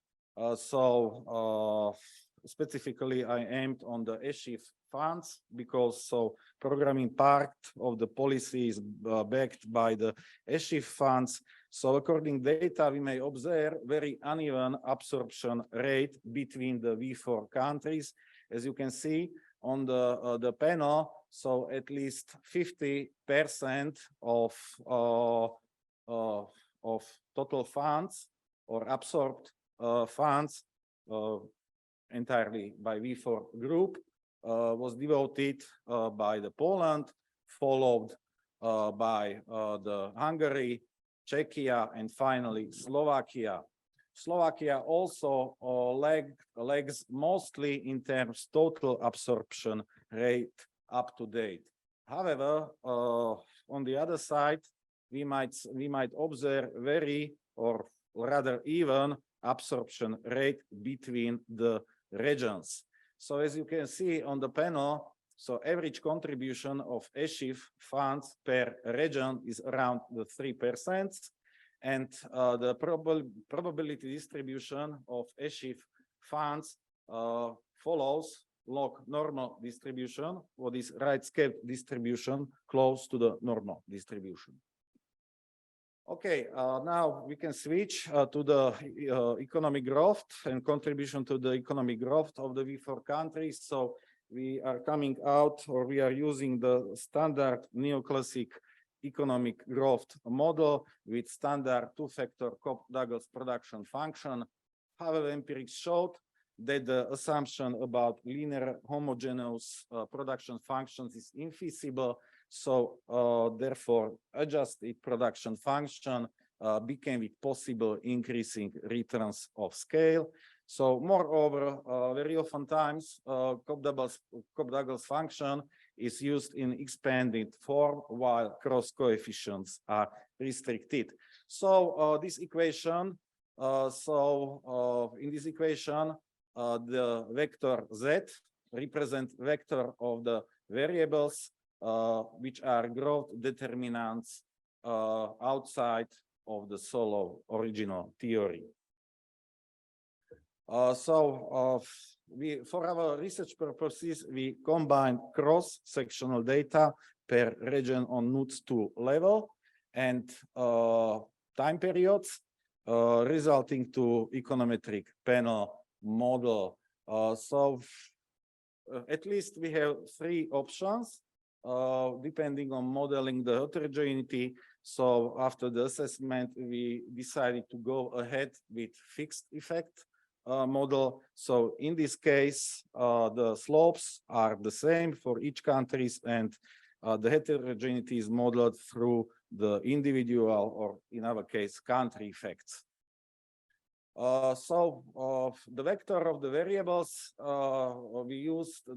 Specifically, I aimed on the ESHIF funds because programming part of the policy is backed by the ESHIF funds. So according data, we may observe very uneven absorption rate between the V4 countries. As you can see on the panel, so at least 50% of total funds or absorbed funds entirely by V4 group was devoted by the Poland, followed by the Hungary, Czechia, and finally Slovakia. Slovakia also lags mostly in terms total absorption rate up to date. However, on the other side, we might observe very or rather even absorption rate between the regions. So as you can see on the panel, so average contribution of ESHIF funds per region is around the 3%, and the probability distribution of ESHIF funds follows log normal distribution, what is right-scale distribution close to the normal distribution. Okay, now we can switch to the economic growth and contribution to the economic growth of the V4 countries. So we are coming out, or we are using the standard neoclassic economic growth model with standard two-factor Cobb-Douglas production function. However, empirics showed that the assumption about linear homogeneous production functions is infeasible. So therefore, adjusted production function became with possible increasing returns of scale. So moreover, very often times, Cobb-Douglas function is used in expanded form while cross coefficients are restricted. So this equation, in this equation, the vector Z represents vector of the variables which are growth determinants outside of the Solow original theory. For our research purposes, we combine cross-sectional data per region on NUTS2 level and time periods, resulting to econometric panel model. at least we have three options, depending on modeling the heterogeneity. So after the assessment, we decided to go ahead with fixed effect model. So in this case, the slopes are the same for each countries, and the heterogeneity is modeled through the individual, or in our case, country effects. The vector of the variables, we used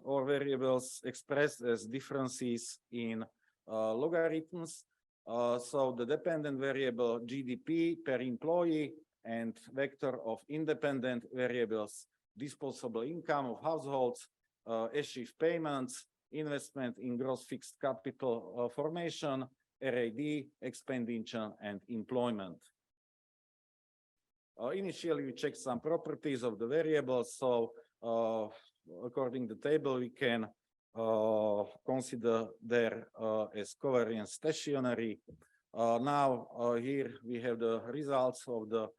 all variables expressed as differences in logarithms. So the dependent variable GDP per employee and vector of independent variables, disposable income of households, ESHIF payments, investment in gross fixed capital formation, RAD, expenditure, and employment. Initially, we checked some properties of the variables. So according to the table, we can consider there as covariance stationary. Now here we have the results of the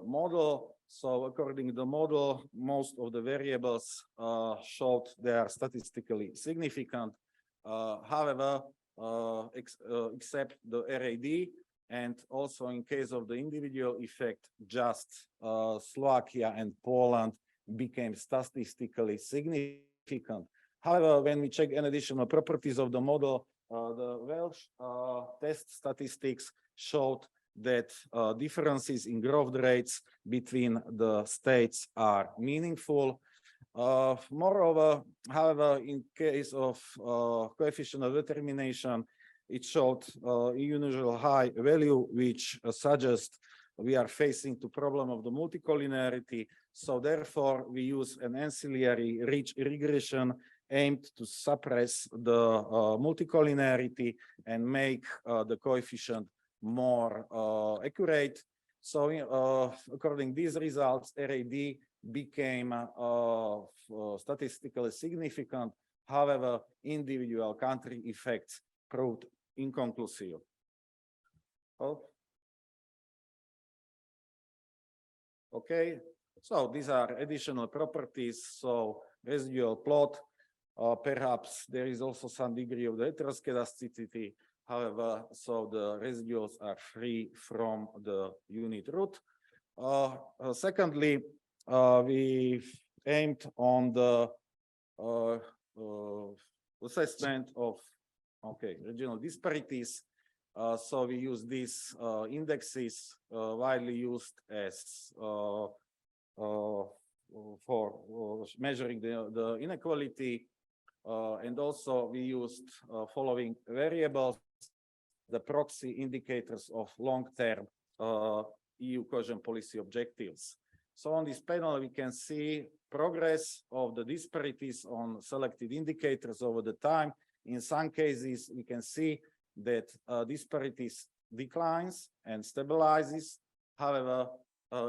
model. So according to the model, most of the variables showed they are statistically significant. However, except the RAD, and also in case of the individual effect, just Slovakia and Poland became statistically significant. However, when we check an additional properties of the model, the Welsh test statistics showed that differences in growth rates between the states are meaningful. Moreover, however, in case of coefficient of determination, it showed a unusual high value, which suggests we are facing the problem of the multicollinearity. So therefore, we use an ancillary ridge regression aimed to suppress the multicollinearity and make the coefficient more accurate. So according to these results, RAD became statistically significant. However, individual country effects proved inconclusive. Okay, so these are additional properties. So residual plot, perhaps there is also some degree of the heteroscedasticity. However, so the residuals are free from the unit root. Secondly, we aimed on the assessment of regional disparities. So we use these indexes widely used as for measuring the inequality. And also we used following variables, the proxy indicators of long-term EU cohesion policy objectives. So on this panel, we can see progress of the disparities on selected indicators over the time. In some cases, we can see that disparities declines and stabilizes. However,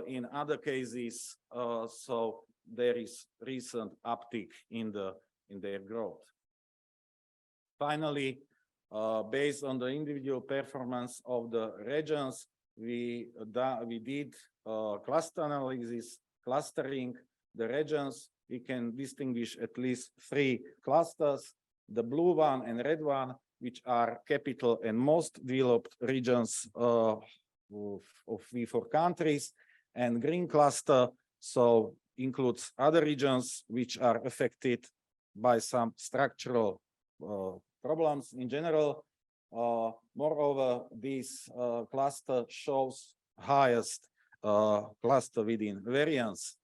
in other cases, so there is recent uptick in their growth. Finally, based on the individual performance of the regions, we did cluster analysis, clustering the regions. We can distinguish at least 3 clusters, the blue one and red one, which are capital and most developed regions of V4 countries, and green cluster, so includes other regions which are affected by some structural problems in general. Moreover, this cluster shows highest cluster within variance.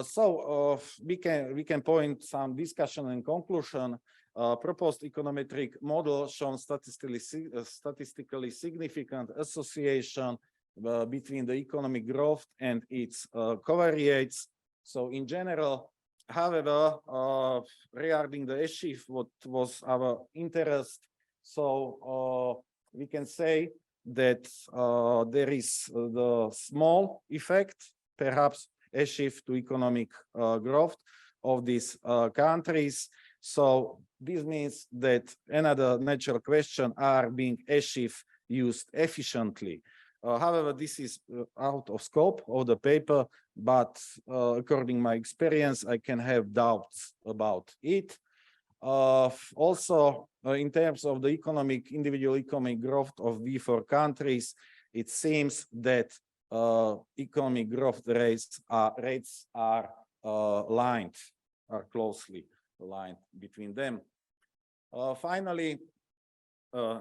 So we can point some discussion and conclusion. Proposed econometric model shows statistically significant association between the economic growth and its covariates. So in general, however, regarding the ESHIF, what was our interest, so we can say that there is the small effect, perhaps a shift to economic growth of these countries. So this means that another natural question are being ESHIF used efficiently. However, this is out of scope of the paper, but according to my experience, I can have doubts about it. Also, in terms of the individual economic growth of V4 countries, it seems that economic growth rates are closely aligned between them. Finally,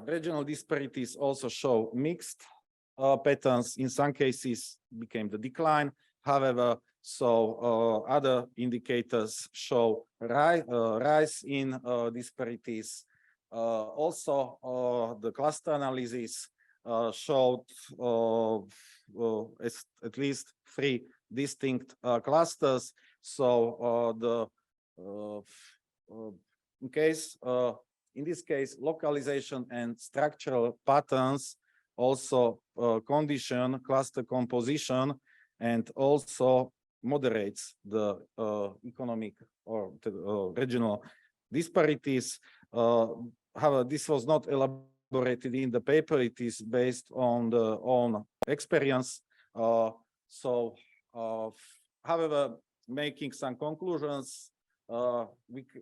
regional disparities also show mixed patterns. In some cases became the decline. However, other indicators show rise in disparities. Also, the cluster analysis showed at least 3 distinct clusters. So in this case, localization and structural patterns also condition cluster composition and also moderates the economic or regional disparities. However, this was not elaborated in the paper. It is based on the own experience. However, making some conclusions,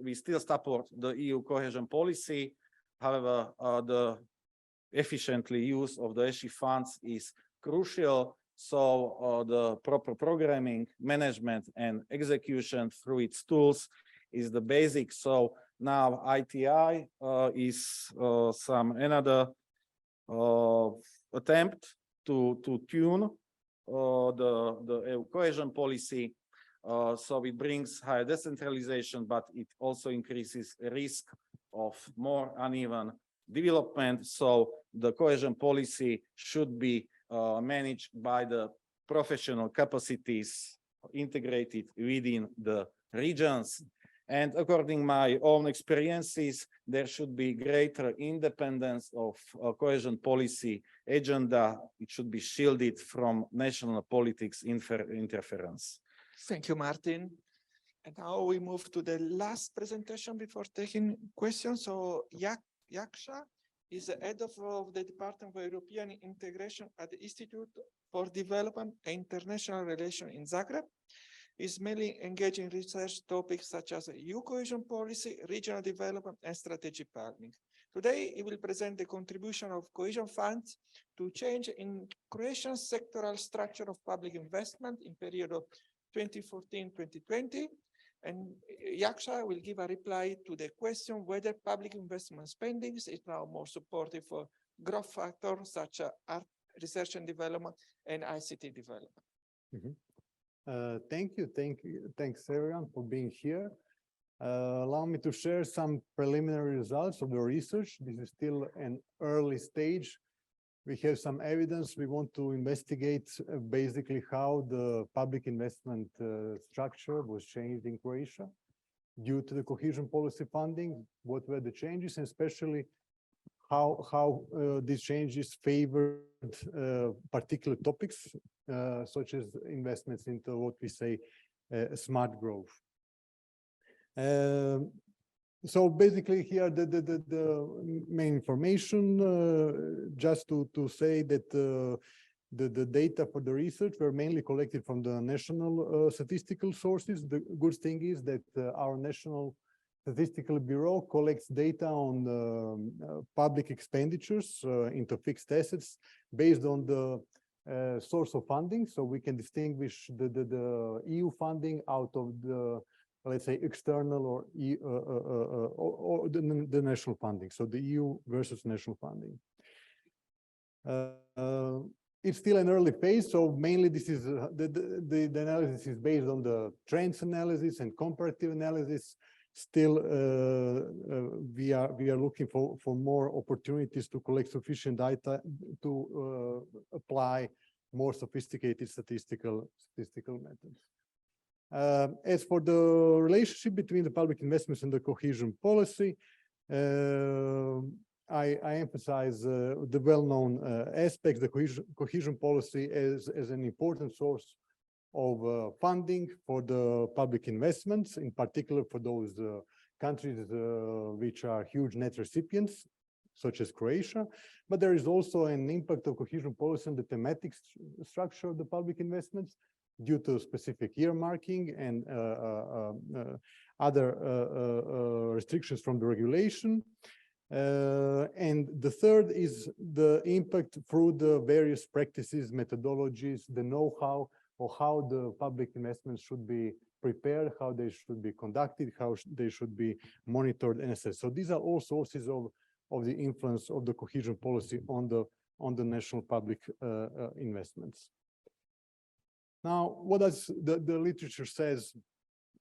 we still support the EU cohesion policy. However, the efficiently use of the ESHI funds is crucial. So the proper programming, management, and execution through its tools is the basic. So now ITI is another attempt to tune the EU cohesion policy. So it brings higher decentralization, but it also increases risk of more uneven development. So the cohesion policy should be managed by the professional capacities integrated within the regions. And according to my own experiences, there should be greater independence of cohesion policy agenda. It should be shielded from national politics interference. Thank you, Martin. And now we move to the last presentation before taking questions. So Yaksha is the head of the Department of European Integration at the Institute for Development and International Relations in Zagreb. Is mainly engaged in research topics such as EU cohesion policy, regional development, and strategic planning. Today, he will present the contribution of cohesion funds to change in Croatia's sectoral structure of public investment in period of 2014-2020. And Yaksha will give a reply to the question whether public investment spending is now more supportive for growth factors such as art, research and development, and ICT development. Thank you. Thanks everyone for being here. Allow me to share some preliminary results of the research. This is still an early stage. We have some evidence. We want to investigate basically how the public investment structure was changed in Croatia due to the cohesion policy funding. What were the changes, and especially how these changes favored particular topics, such as investments into what we say smart growth. So basically here the main information, just to say that the data for the research were mainly collected from the national statistical sources. The good thing is that our National Statistical Bureau collects data on public expenditures into fixed assets based on the source of funding. So we can distinguish the EU funding out of the, let's say, external or the national funding. So the EU versus national funding. It's still an early phase, so mainly this is the analysis is based on the trends analysis and comparative analysis. Still, we are looking for more opportunities to collect sufficient data to apply more sophisticated statistical methods. As for the relationship between the public investments and the cohesion policy, I emphasize the well-known aspects, the cohesion policy as an important source of funding for the public investments, in particular for those countries which are huge net recipients. such as Croatia, but there is also an impact of cohesion policy on the thematic structure of the public investments due to specific earmarking and other restrictions from the regulation. And the third is the impact through the various practices, methodologies, the know-how, or how the public investments should be prepared, how they should be conducted, how they should be monitored and assessed. So these are all sources of the influence of the cohesion policy on the national public investments. Now, what does the literature says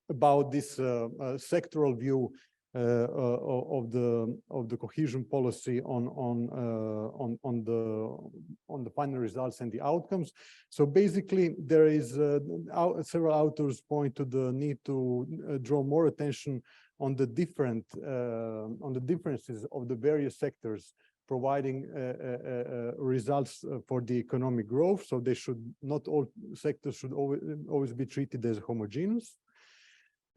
about this sectoral view of the cohesion policy on the final results and the outcomes? So basically, there is several authors point to the need to draw more attention on the differences of the various sectors providing results for the economic growth. So they should not all sectors should always be treated as homogeneous.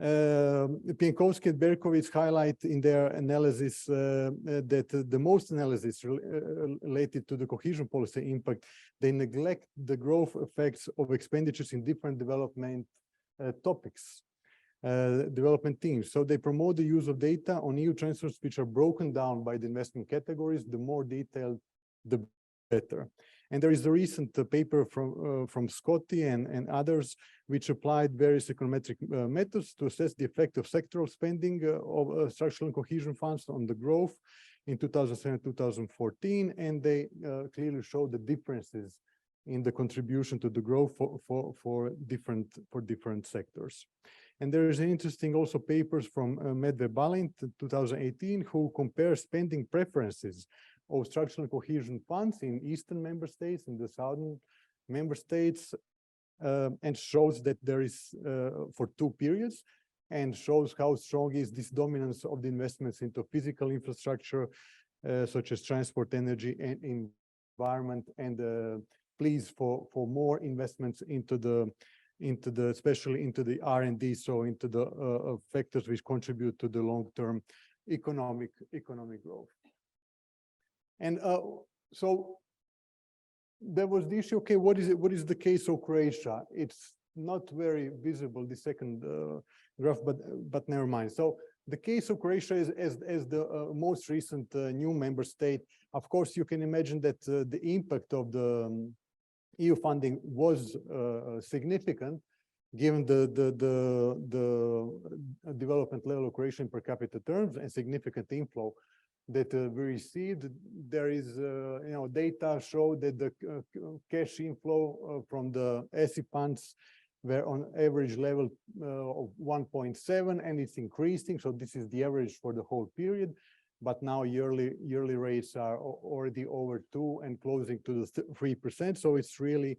Pienkowski and Berkowitz highlight in their analysis that the most analysis related to the cohesion policy impact, they neglect the growth effects of expenditures in different development topics, development teams. So they promote the use of data on EU transfers, which are broken down by the investment categories. The more detailed, the better. And there is a recent paper from Scotty and others, which applied various econometric methods to assess the effect of sectoral spending of structural and cohesion funds on the growth in 2007-2014, and they clearly show the differences in the contribution to the growth for different sectors. And there is an interesting also papers from Medved Balint 2018, who compare spending preferences of structural and cohesion funds in Eastern member states, in the Southern member states, and shows that there is for 2 periods, and shows how strong is this dominance of the investments into physical infrastructure, such as transport, energy, and environment, and pleas for more investments into the especially into the R&D, so into the factors which contribute to the long-term economic growth. And so there was the issue, okay, what is the case of Croatia? It's not very visible, the second graph, but never mind. So the case of Croatia is as the most recent new member state. Of course, you can imagine that the impact of the EU funding was significant, given the development level of Croatia in per capita terms and significant inflow that we received. There is, data show that the cash inflow from the ESI funds were on average level of 1.7, and it's increasing. So this is the average for the whole period. But now yearly rates are already over 2 and closing to the 3%. So it's really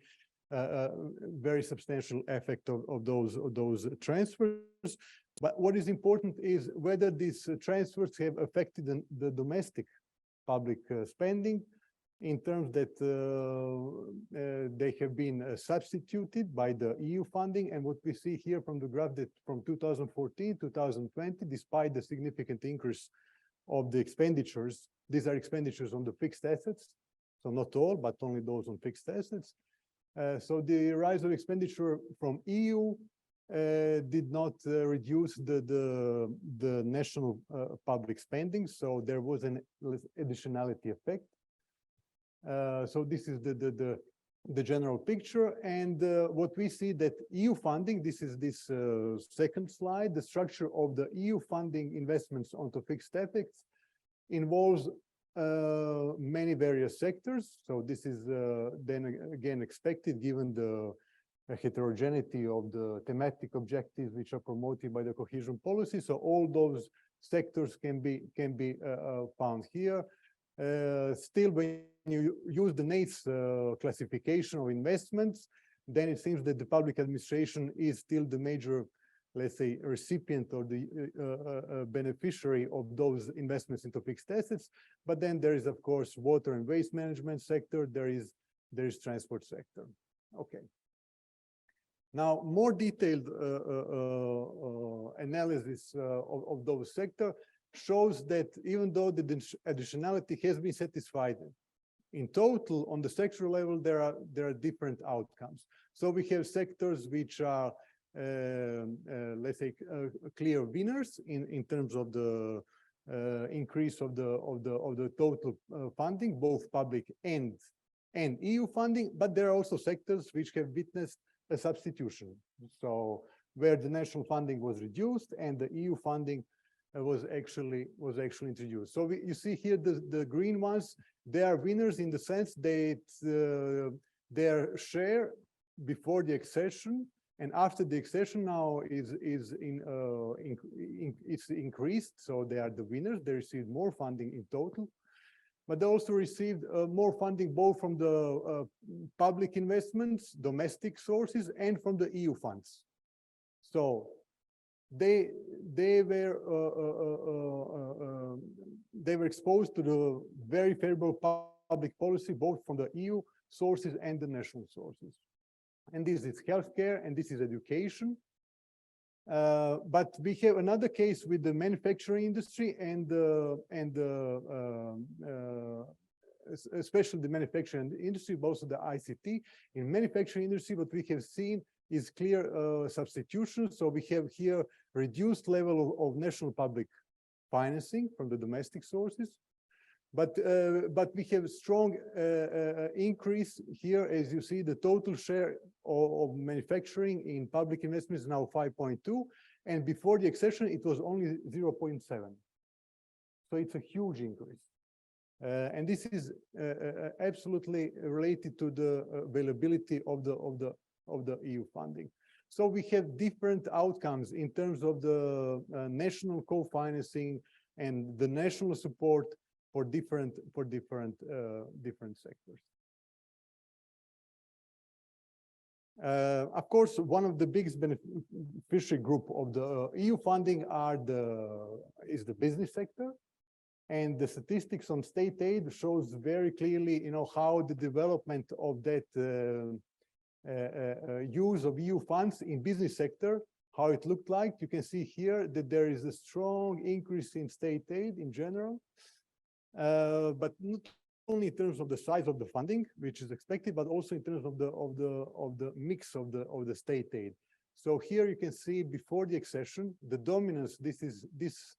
a very substantial effect of those transfers. But what is important is whether these transfers have affected the domestic public spending, in terms that they have been substituted by the EU funding. And what we see here from the graph, that from 2014 to 2020, despite the significant increase of the expenditures, these are expenditures on the fixed assets, so not all, but only those on fixed assets. So the rise of expenditure from EU did not reduce the national public spending, so there was an additionality effect. So this is the general picture, and what we see that EU funding, this is this second slide, the structure of the EU funding investments onto fixed assets involves many various sectors. So this is then again expected given the heterogeneity of the thematic objectives which are promoted by the cohesion policy. So all those sectors can be found here. Still, when you use the NAICS classification of investments, then it seems that the public administration is still the major, let's say, recipient or the beneficiary of those investments into fixed assets. But then there is, of course, water and waste management sector. There is transport sector. Okay. Now, more detailed analysis of those sectors shows that even though the additionality has been satisfied, in total, on the sectoral level, there are different outcomes. So we have sectors which are, let's say, clear winners in terms of the increase of the total funding, both public and EU funding, but there are also sectors which have witnessed a substitution. So where the national funding was reduced and the EU funding was actually introduced. So you see here the green ones, they are winners in the sense that their share before the accession and after the accession now it's increased. So they are the winners. They received more funding in total, but they also received more funding both from the public investments, domestic sources, and from the EU funds. So they were exposed to the very favorable public policy, both from the EU sources and the national sources. And this is healthcare and this is education. But we have another case with the manufacturing industry and especially the manufacturing industry, but also the ICT. In manufacturing industry, what we have seen is clear substitution. So we have here reduced level of national public financing from the domestic sources. But we have strong increase here, as you see, the total share of manufacturing in public investments is now 5.2, and before the accession it was only 0.7. So it's a huge increase, and this is absolutely related to the availability of the EU funding. So we have different outcomes in terms of the national co-financing and the national support for different sectors. Of course, one of the biggest beneficiary group of the EU funding is the business sector, and the statistics on state aid shows very clearly, how the development of that use of EU funds in business sector, how it looked like. You can see here that there is a strong increase in state aid in general. But not only in terms of the size of the funding, which is expected, but also in terms of the mix of the state aid. So here you can see before the accession, the dominance. This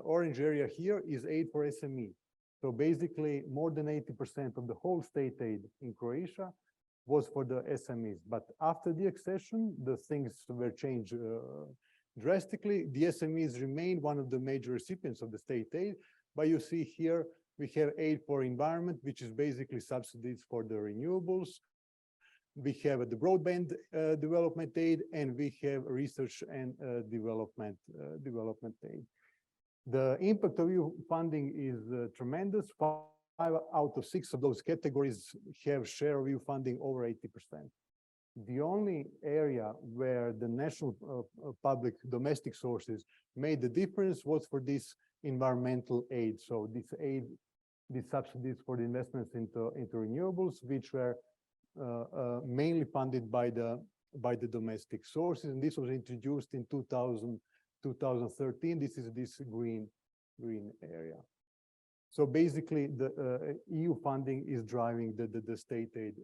orange area here is aid for SME. So basically, more than 80% of the whole state aid in Croatia was for the SMEs. But after the accession, the things were changed drastically. The SMEs remain one of the major recipients of the state aid. But you see here, we have aid for environment, which is basically subsidies for the renewables. We have the broadband development aid, and we have research and development aid. The impact of EU funding is tremendous. 5 out of 6 of those categories have share of EU funding over 80%. The only area where the national public domestic sources made the difference was for this environmental aid. So this aid, these subsidies for the investments into renewables, which were mainly funded by the domestic sources, and this was introduced in 2013. This is this green area. So basically, the EU funding is driving the state aid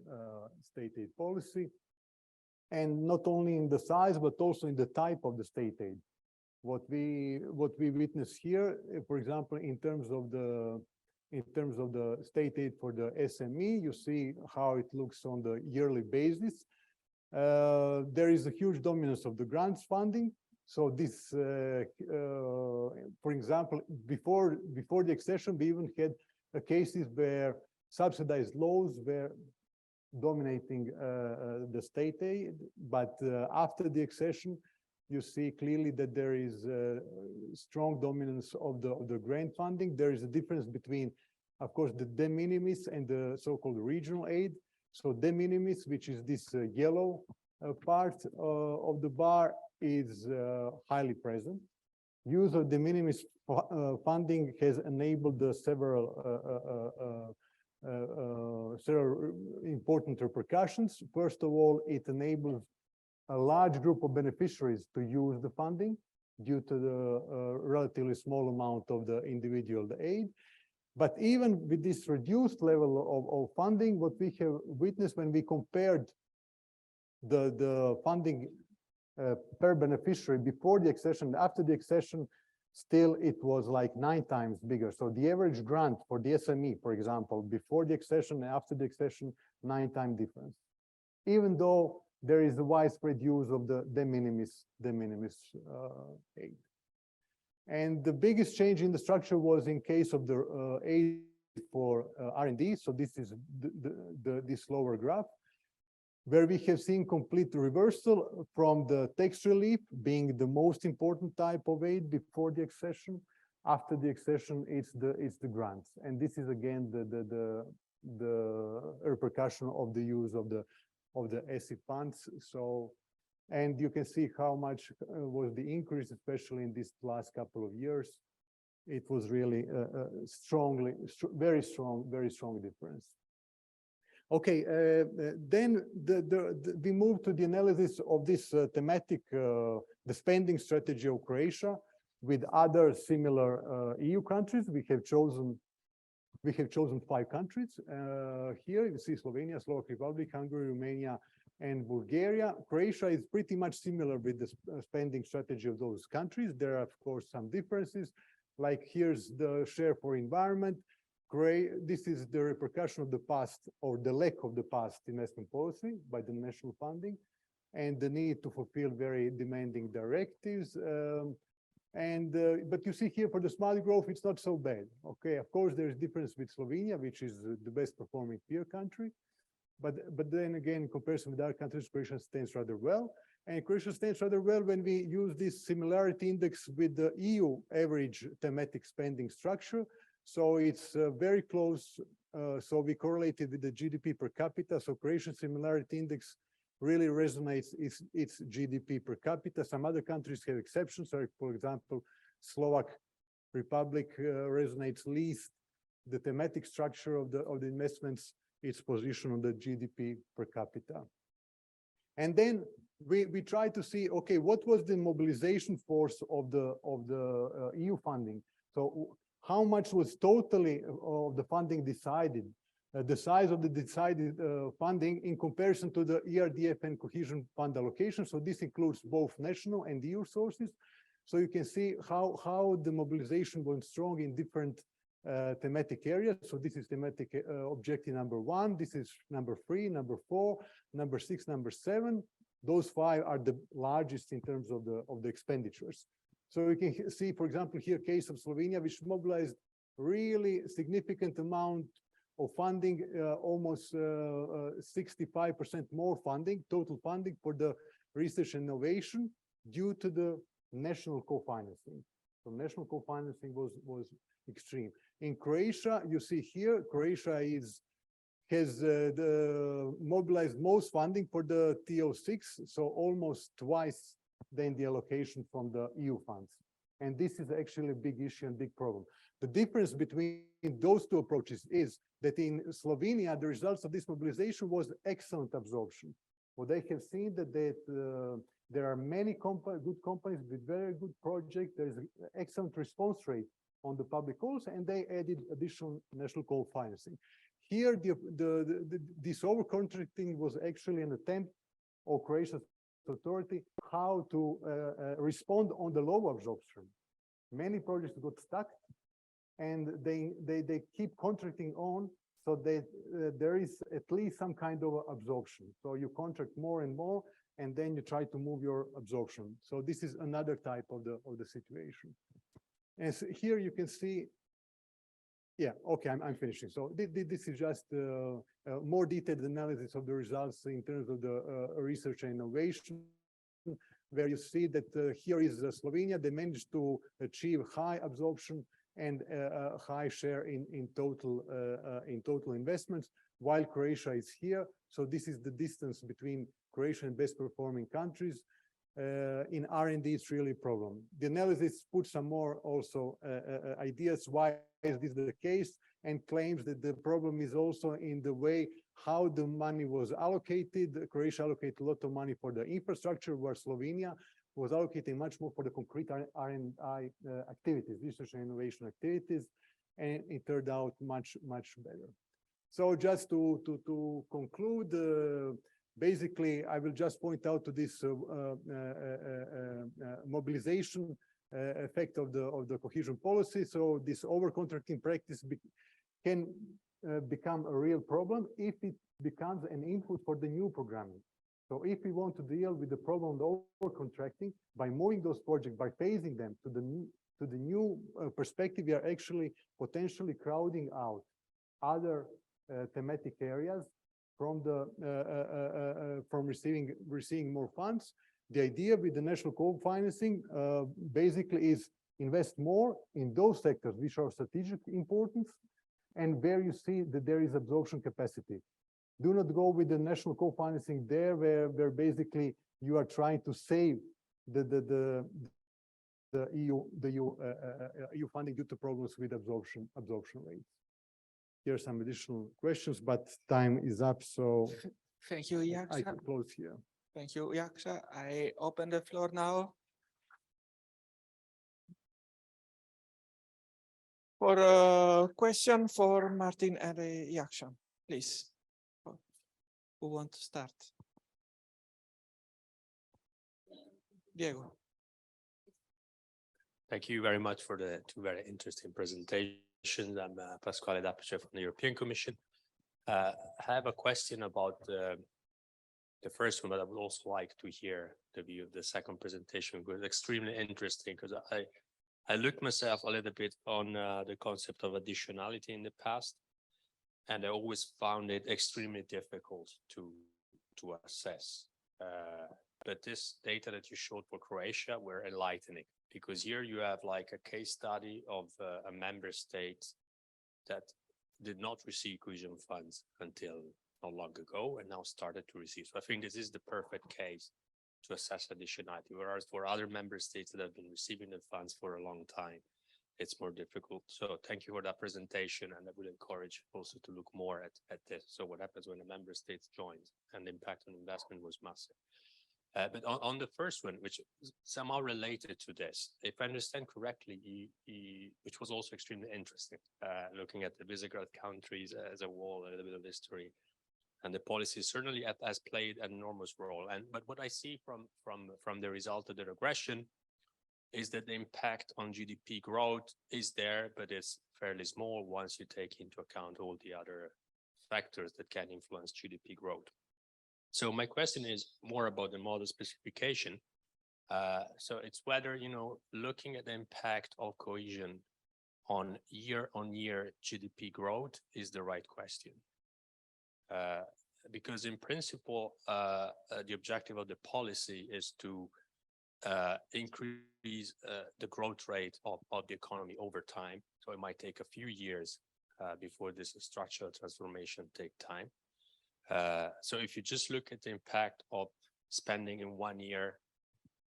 policy, and not only in the size but also in the type of the state aid. What we witness here, for example, in terms of the state aid for the SME, you see how it looks on the yearly basis. There is a huge dominance of the grants funding. So this, for example, before the accession, we even had cases where subsidized loans were dominating the state aid, but after the accession, you see clearly that there is a strong dominance of the grant funding. There is a difference between, of course, the de minimis and the so-called regional aid. So de minimis, which is this yellow part of the bar, is highly present. Use of de minimis funding has enabled several important repercussions. First of all, it enables a large group of beneficiaries to use the funding. due to the relatively small amount of the individual aid. But even with this reduced level of funding, what we have witnessed when we compared the funding per beneficiary before the accession, after the accession, still it was like 9 times bigger. So the average grant for the SME, for example, before the accession and after the accession, 9 times difference. Even though there is a widespread use of the de minimis aid. And the biggest change in the structure was in case of the aid for R&D. So this is this lower graph, where we have seen complete reversal from the tax relief being the most important type of aid before the accession. After the accession, it's the grants, and this is again the repercussion of the use of the ESI funds. So, and you can see how much was the increase, especially in these last couple of years. It was really very strong difference. Okay, then we move to the analysis of this thematic, the spending strategy of Croatia with other similar EU countries. We have chosen 5 countries. Here you see Slovenia, Slovak Republic, Hungary, Romania, and Bulgaria. Croatia is pretty much similar with the spending strategy of those countries. There are, of course, some differences. Like here's the share for environment. This is the repercussion of the past, or the lack of the past investment policy by the national funding, and the need to fulfill very demanding directives. But you see here for the smart growth, it's not so bad. Okay, of course, there's difference with Slovenia, which is the best performing peer country. But then again, in comparison with other countries, Croatia stands rather well. And Croatia stands rather well when we use this similarity index with the EU average thematic spending structure. So it's very close. So we correlated with the GDP per capita. So Croatian similarity index really resonates its GDP per capita. Some other countries have exceptions. So for example, Slovak Republic resonates least. The thematic structure of the investments, its position on the GDP per capita. And then we try to see, okay, what was the mobilization force of the EU funding? So how much was totally of the funding decided, the size of the decided funding in comparison to the ERDF and cohesion fund allocation. So this includes both national and EU sources. So you can see how the mobilization was strong in different thematic areas. So this is thematic objective number 1. This is number 3, number 4, number 6, number 7. Those 5 are the largest in terms of the expenditures. So we can see, for example, here case of Slovenia, which mobilized really significant amount of funding, almost 65% more funding, total funding for the research and innovation due to the national co-financing. So national co-financing was extreme. In Croatia, you see here, Croatia has mobilized most funding for the TO6, so almost twice than the allocation from the EU funds. And this is actually a big issue and big problem. The difference between those 2 approaches is that in Slovenia, the results of this mobilization was excellent absorption. What they have seen that there are many good companies with very good projects. There is an excellent response rate on the public calls, and they added additional national co-financing. Here, this over-contracting was actually an attempt of Croatia's authority how to respond on the low absorption. Many projects got stuck, and they keep contracting on, so that there is at least some kind of absorption. So you contract more and more, and then you try to move your absorption. So this is another type of the situation. And so here you can see. Yeah, okay, I'm finishing. So this is just more detailed analysis of the results in terms of the research and innovation, where you see that here is Slovenia. They managed to achieve high absorption and a high share in total investments, while Croatia is here. So this is the distance between Croatia and best performing countries. In R&D, it's really a problem. The analysis puts some more also ideas why is this the case, and claims that the problem is also in the way how the money was allocated. Croatia allocated a lot of money for the infrastructure, where Slovenia was allocating much more for the concrete R&I activities, research and innovation activities, and it turned out much better. So just to conclude, basically, I will just point out to this mobilization effect of the cohesion policy. So this over-contracting practice can become a real problem if it becomes an input for the new programming. So if we want to deal with the problem of over-contracting by moving those projects, by phasing them to the new perspective, we are actually potentially crowding out other thematic areas from receiving more funds. The idea with the national co-financing basically is invest more in those sectors which are strategic importance and where you see that there is absorption capacity. Do not go with the national co-financing there where basically you are trying to save the EU funding due to problems with absorption rates. Here are some additional questions, but time is up, so Thank you, I Yaksha. can close here. Thank you, Yaksha. I open the floor now for a question for Martin and Yaksha, please. Who want to start? Diego. Thank you very much for the two very interesting presentations. I'm Pasquale Dapice from the European Commission. I have a question about the first one, but I would also like to hear the view of the second presentation, because it's extremely interesting, because I looked myself a little bit on the concept of additionality in the past, and I always found it extremely difficult to assess. But this data that you showed for Croatia were enlightening, because here you have like a case study of a member state that did not receive cohesion funds until not long ago and now started to receive. So I think this is the perfect case to assess additionality, whereas for other member states that have been receiving the funds for a long time, it's more difficult. So thank you for that presentation, and I would encourage also to look more at this. So what happens when a member state joins, and the impact on investment was massive. But on the first one, which is somehow related to this, if I understand correctly, which was also extremely interesting, looking at the Visegrad countries as a whole, a little bit of history, and the policy certainly has played an enormous role. But what I see from the result of the regression is that the impact on GDP growth is there, but it's fairly small once you take into account all the other factors that can influence GDP growth. So my question is more about the model specification. So it's whether, looking at the impact of cohesion on year GDP growth is the right question. Because in principle, the objective of the policy is to increase the growth rate of the economy over time. So it might take a few years before this structural transformation take time. So if you just look at the impact of spending in 1 year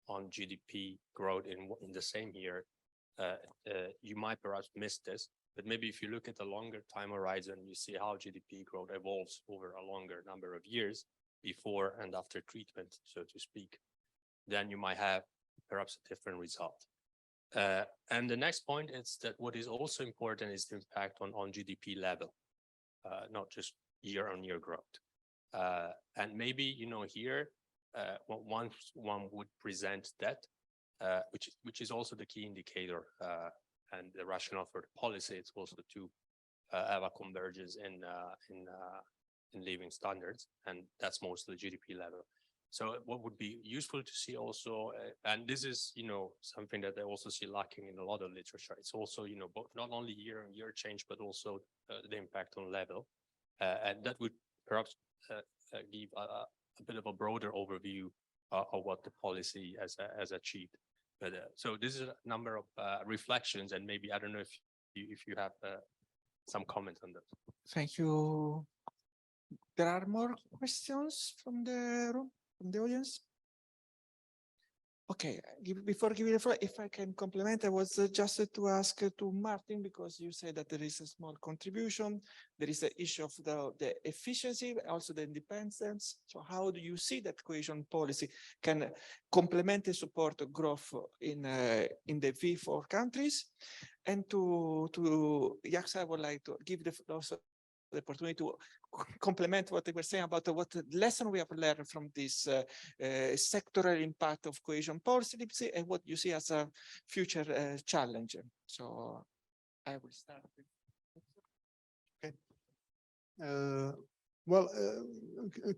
on GDP growth in the same year, you might perhaps miss this. But maybe if you look at the longer time horizon, you see how GDP growth evolves over a longer number of years before and after treatment, so to speak, then you might have perhaps a different result. And the next point is that what is also important is the impact on GDP level, not just year-on-year growth. And maybe, here, one would present that, which is also the key indicator and the rationale for the policy. It's also to have a convergence in living standards, and that's mostly GDP level. So what would be useful to see also, and this is, something that I also see lacking in a lot of literature. It's also, both not only year-on-year change, but also the impact on level. And that would perhaps give a bit of a broader overview of what the policy has achieved. But so this is a number of reflections, and maybe, I don't know if you have some comment on that. Thank you. There are more questions from the room, from the audience? Okay, before giving the floor, if I can compliment, I was just to ask to Martin, because you said that there is a small contribution. There is the issue of the efficiency, also the independence. So how do you see that cohesion policy can complement and support growth in the V4 countries? And to Jaksa, I would like to give also the opportunity to complement what they were saying about what lesson we have learned from this sectoral impact of cohesion policy and what you see as a future challenge. So I will start. Well,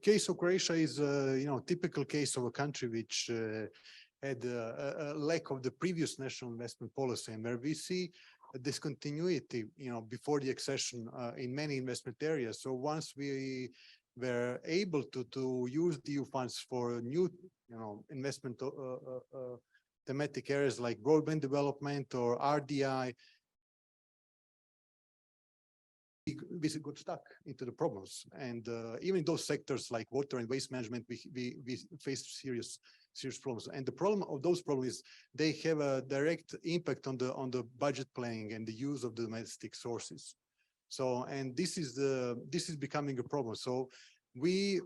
case of Croatia is, typical case of a country which had a lack of the previous national investment policy, and where we see a discontinuity, before the accession in many investment areas. So once we were able to use the EU funds for new, investment thematic areas like broadband development or RDI, we got stuck into the problems. And even in those sectors like water and waste management, we faced serious problems. And the problem of those problems is they have a direct impact on the budget planning and the use of the domestic sources. So, and this is becoming a problem. So we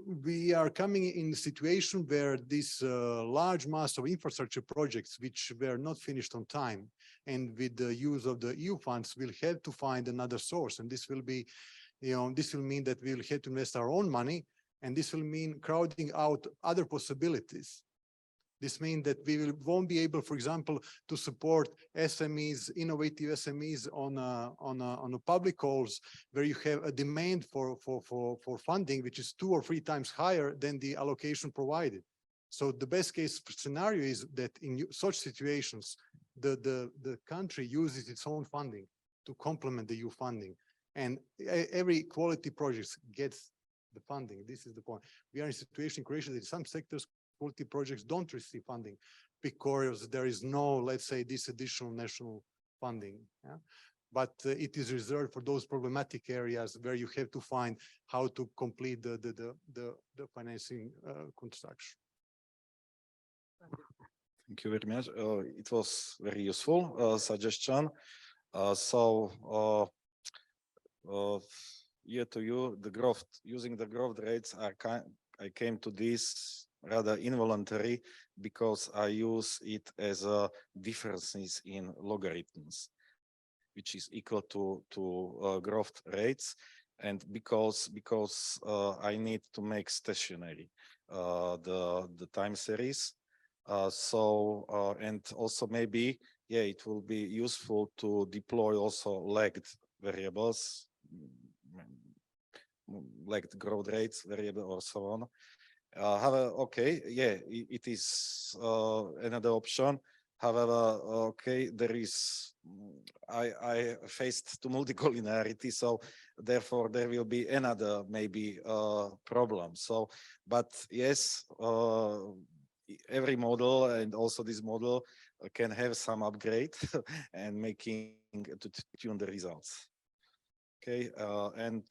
are coming in a situation where this large mass of infrastructure projects, which were not finished on time, and with the use of the EU funds, we'll have to find another source. And this will be, this will mean that we'll have to invest our own money, and this will mean crowding out other possibilities. This means that we won't be able, for example, to support SMEs, innovative SMEs on a public calls where you have a demand for funding, which is 2 or 3 times higher than the allocation provided. So the best case scenario is that in such situations, the country uses its own funding to complement the EU funding, and every quality project gets the funding. This is the point. We are in a situation in Croatia that in some sectors, quality projects don't receive funding because there is no, let's say, this additional national funding. Yeah? But it is reserved for those problematic areas where you have to find how to complete the financing construction. Thank you very much. It was very useful suggestion. Year to you, using the growth rates, I came to this rather involuntary because I use it as a differences in logarithms, which is equal to growth rates, and because I need to make stationary the time series. And also maybe, yeah, it will be useful to deploy also lagged variables, lagged growth rates variable or so on. However, okay, yeah, it is another option. However, okay, there is, I faced to multicollinearity, so therefore there will be another maybe problem. So, but yes, every model and also this model can have some upgrade and making to tune the results. Okay, and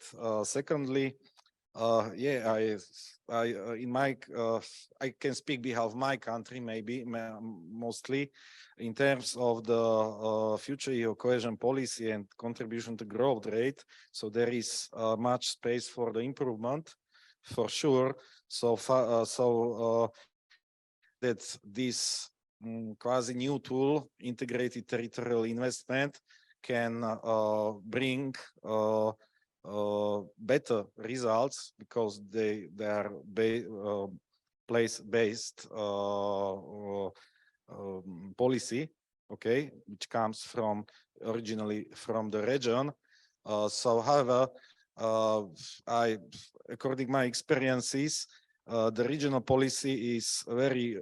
secondly, yeah, I can speak behalf of my country, maybe mostly in terms of the future EU cohesion policy and contribution to growth rate. So there is much space for the improvement, for sure. So far, that this quasi new tool, integrated territorial investment, can bring better results because they are place-based policy, okay, which comes originally from the region. So, however, according to my experiences, the regional policy is very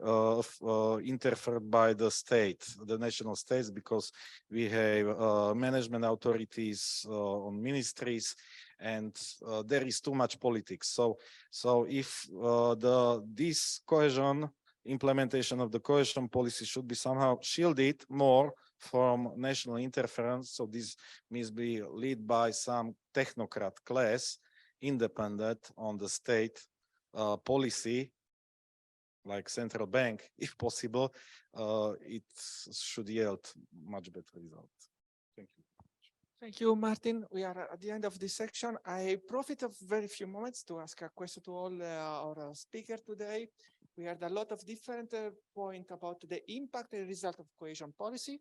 interfered by the state, the national states, because we have management authorities on ministries, and there is too much politics. So if this cohesion implementation of the cohesion policy should be somehow shielded more from national interference, so this must be led by some technocrat class, independent on the state policy, like central bank, if possible, it should yield much better results. Thank you. Thank you, Martin. We are at the end of this section. I profit of very few moments to ask a question to all our speakers today. We had a lot of different points about the impact and result of cohesion policy,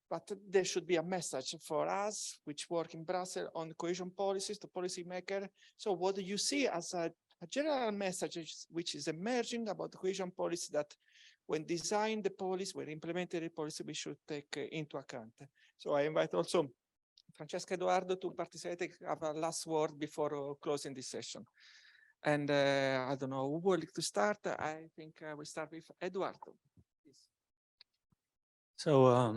but there should be a message for us, which work in Brussels on cohesion policies, the policymaker. So what do you see as a general message which is emerging about the cohesion policy that when design the policy, when implementing the policy, we should take into account? So I invite also Francesca Edoardo to participate, have a last word before closing this session. And I don't know who would like to start. I think we start with Edoardo. Please. So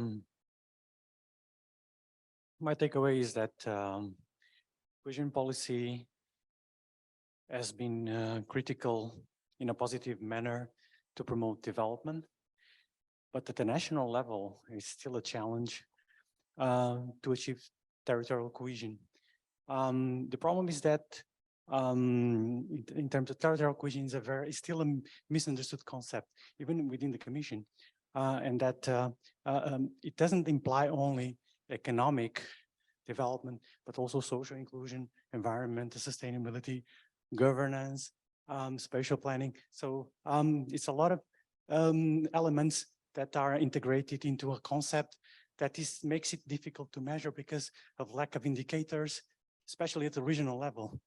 my takeaway is that cohesion policy has been critical in a positive manner to promote development, but at the national level, it's still a challenge to achieve territorial cohesion. The problem is that in terms of territorial cohesion is still a misunderstood concept, even within the Commission, and that it doesn't imply only economic development, but also social inclusion, environmental sustainability, governance, spatial planning. So it's a lot of elements that are integrated into a concept that makes it difficult to measure because of lack of indicators, especially at the regional level.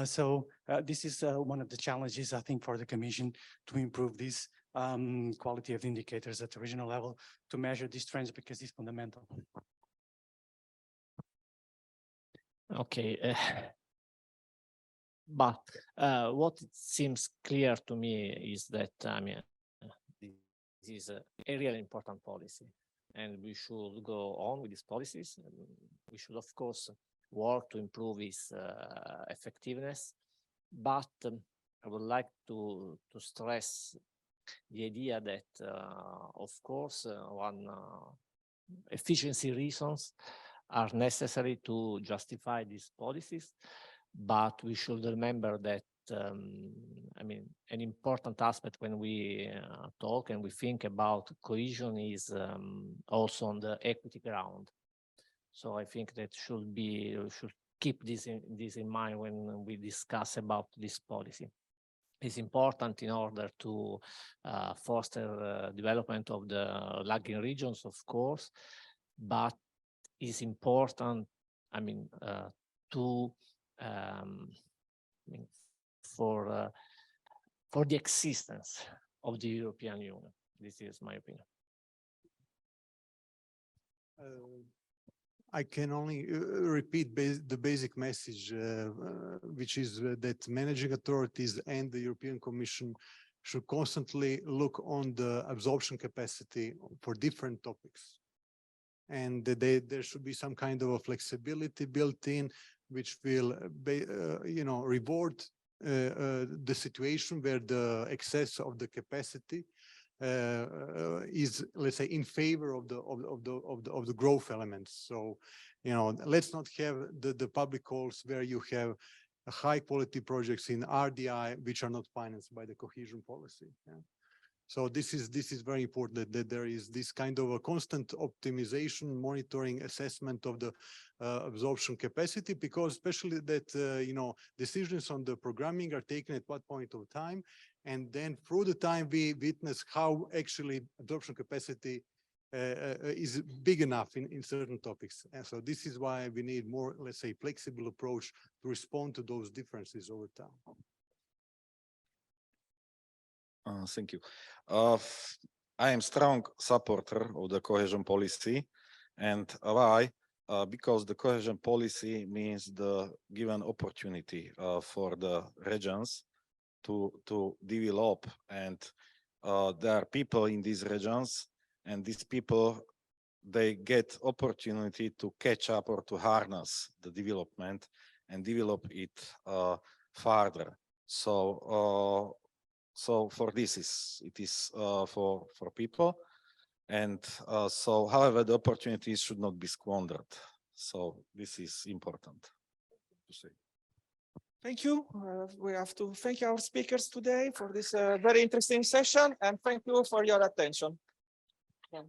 So this is one of the challenges, I think, for the Commission to improve this quality of indicators at the regional level to measure these trends because it's fundamental. Okay. But what it seems clear to me is that, I mean, this is a really important policy, and we should go on with these policies. We should, of course, work to improve its effectiveness. But I would like to stress the idea that, of course, efficiency reasons are necessary to justify these policies. But we should remember that, I mean, an important aspect when we talk and we think about cohesion is also on the equity ground. So I think that we should keep this in mind when we discuss about this policy. It's important in order to foster development of the lagging regions, of course, but it's important, I mean, for the existence of the European Union. This is my opinion. I can only repeat the basic message, which is that managing authorities and the European Commission should constantly look on the absorption capacity for different topics. And there should be some kind of a flexibility built in, which will, reward the situation where the excess of the capacity is, let's say, in favor of the growth elements. So, let's not have the public calls where you have high quality projects in RDI which are not financed by the cohesion policy. Yeah? So this is very important that there is this kind of a constant optimization, monitoring, assessment of the absorption capacity, because especially that decisions on the programming are taken at what point of time, and then through the time we witness how actually absorption capacity is big enough in certain topics. And so this is why we need more, let's say, flexible approach to respond to those differences over time. Thank you. I am strong supporter of the cohesion policy, and why? Because the cohesion policy means the given opportunity for the regions to develop, and there are people in these regions, and these people, they get opportunity to catch up or to harness the development and develop it further. So for this it is for people, and so however the opportunities should not be squandered. So this is important to say. Thank you. We have to thank our speakers today for this very interesting session, and thank you for your attention. Yeah.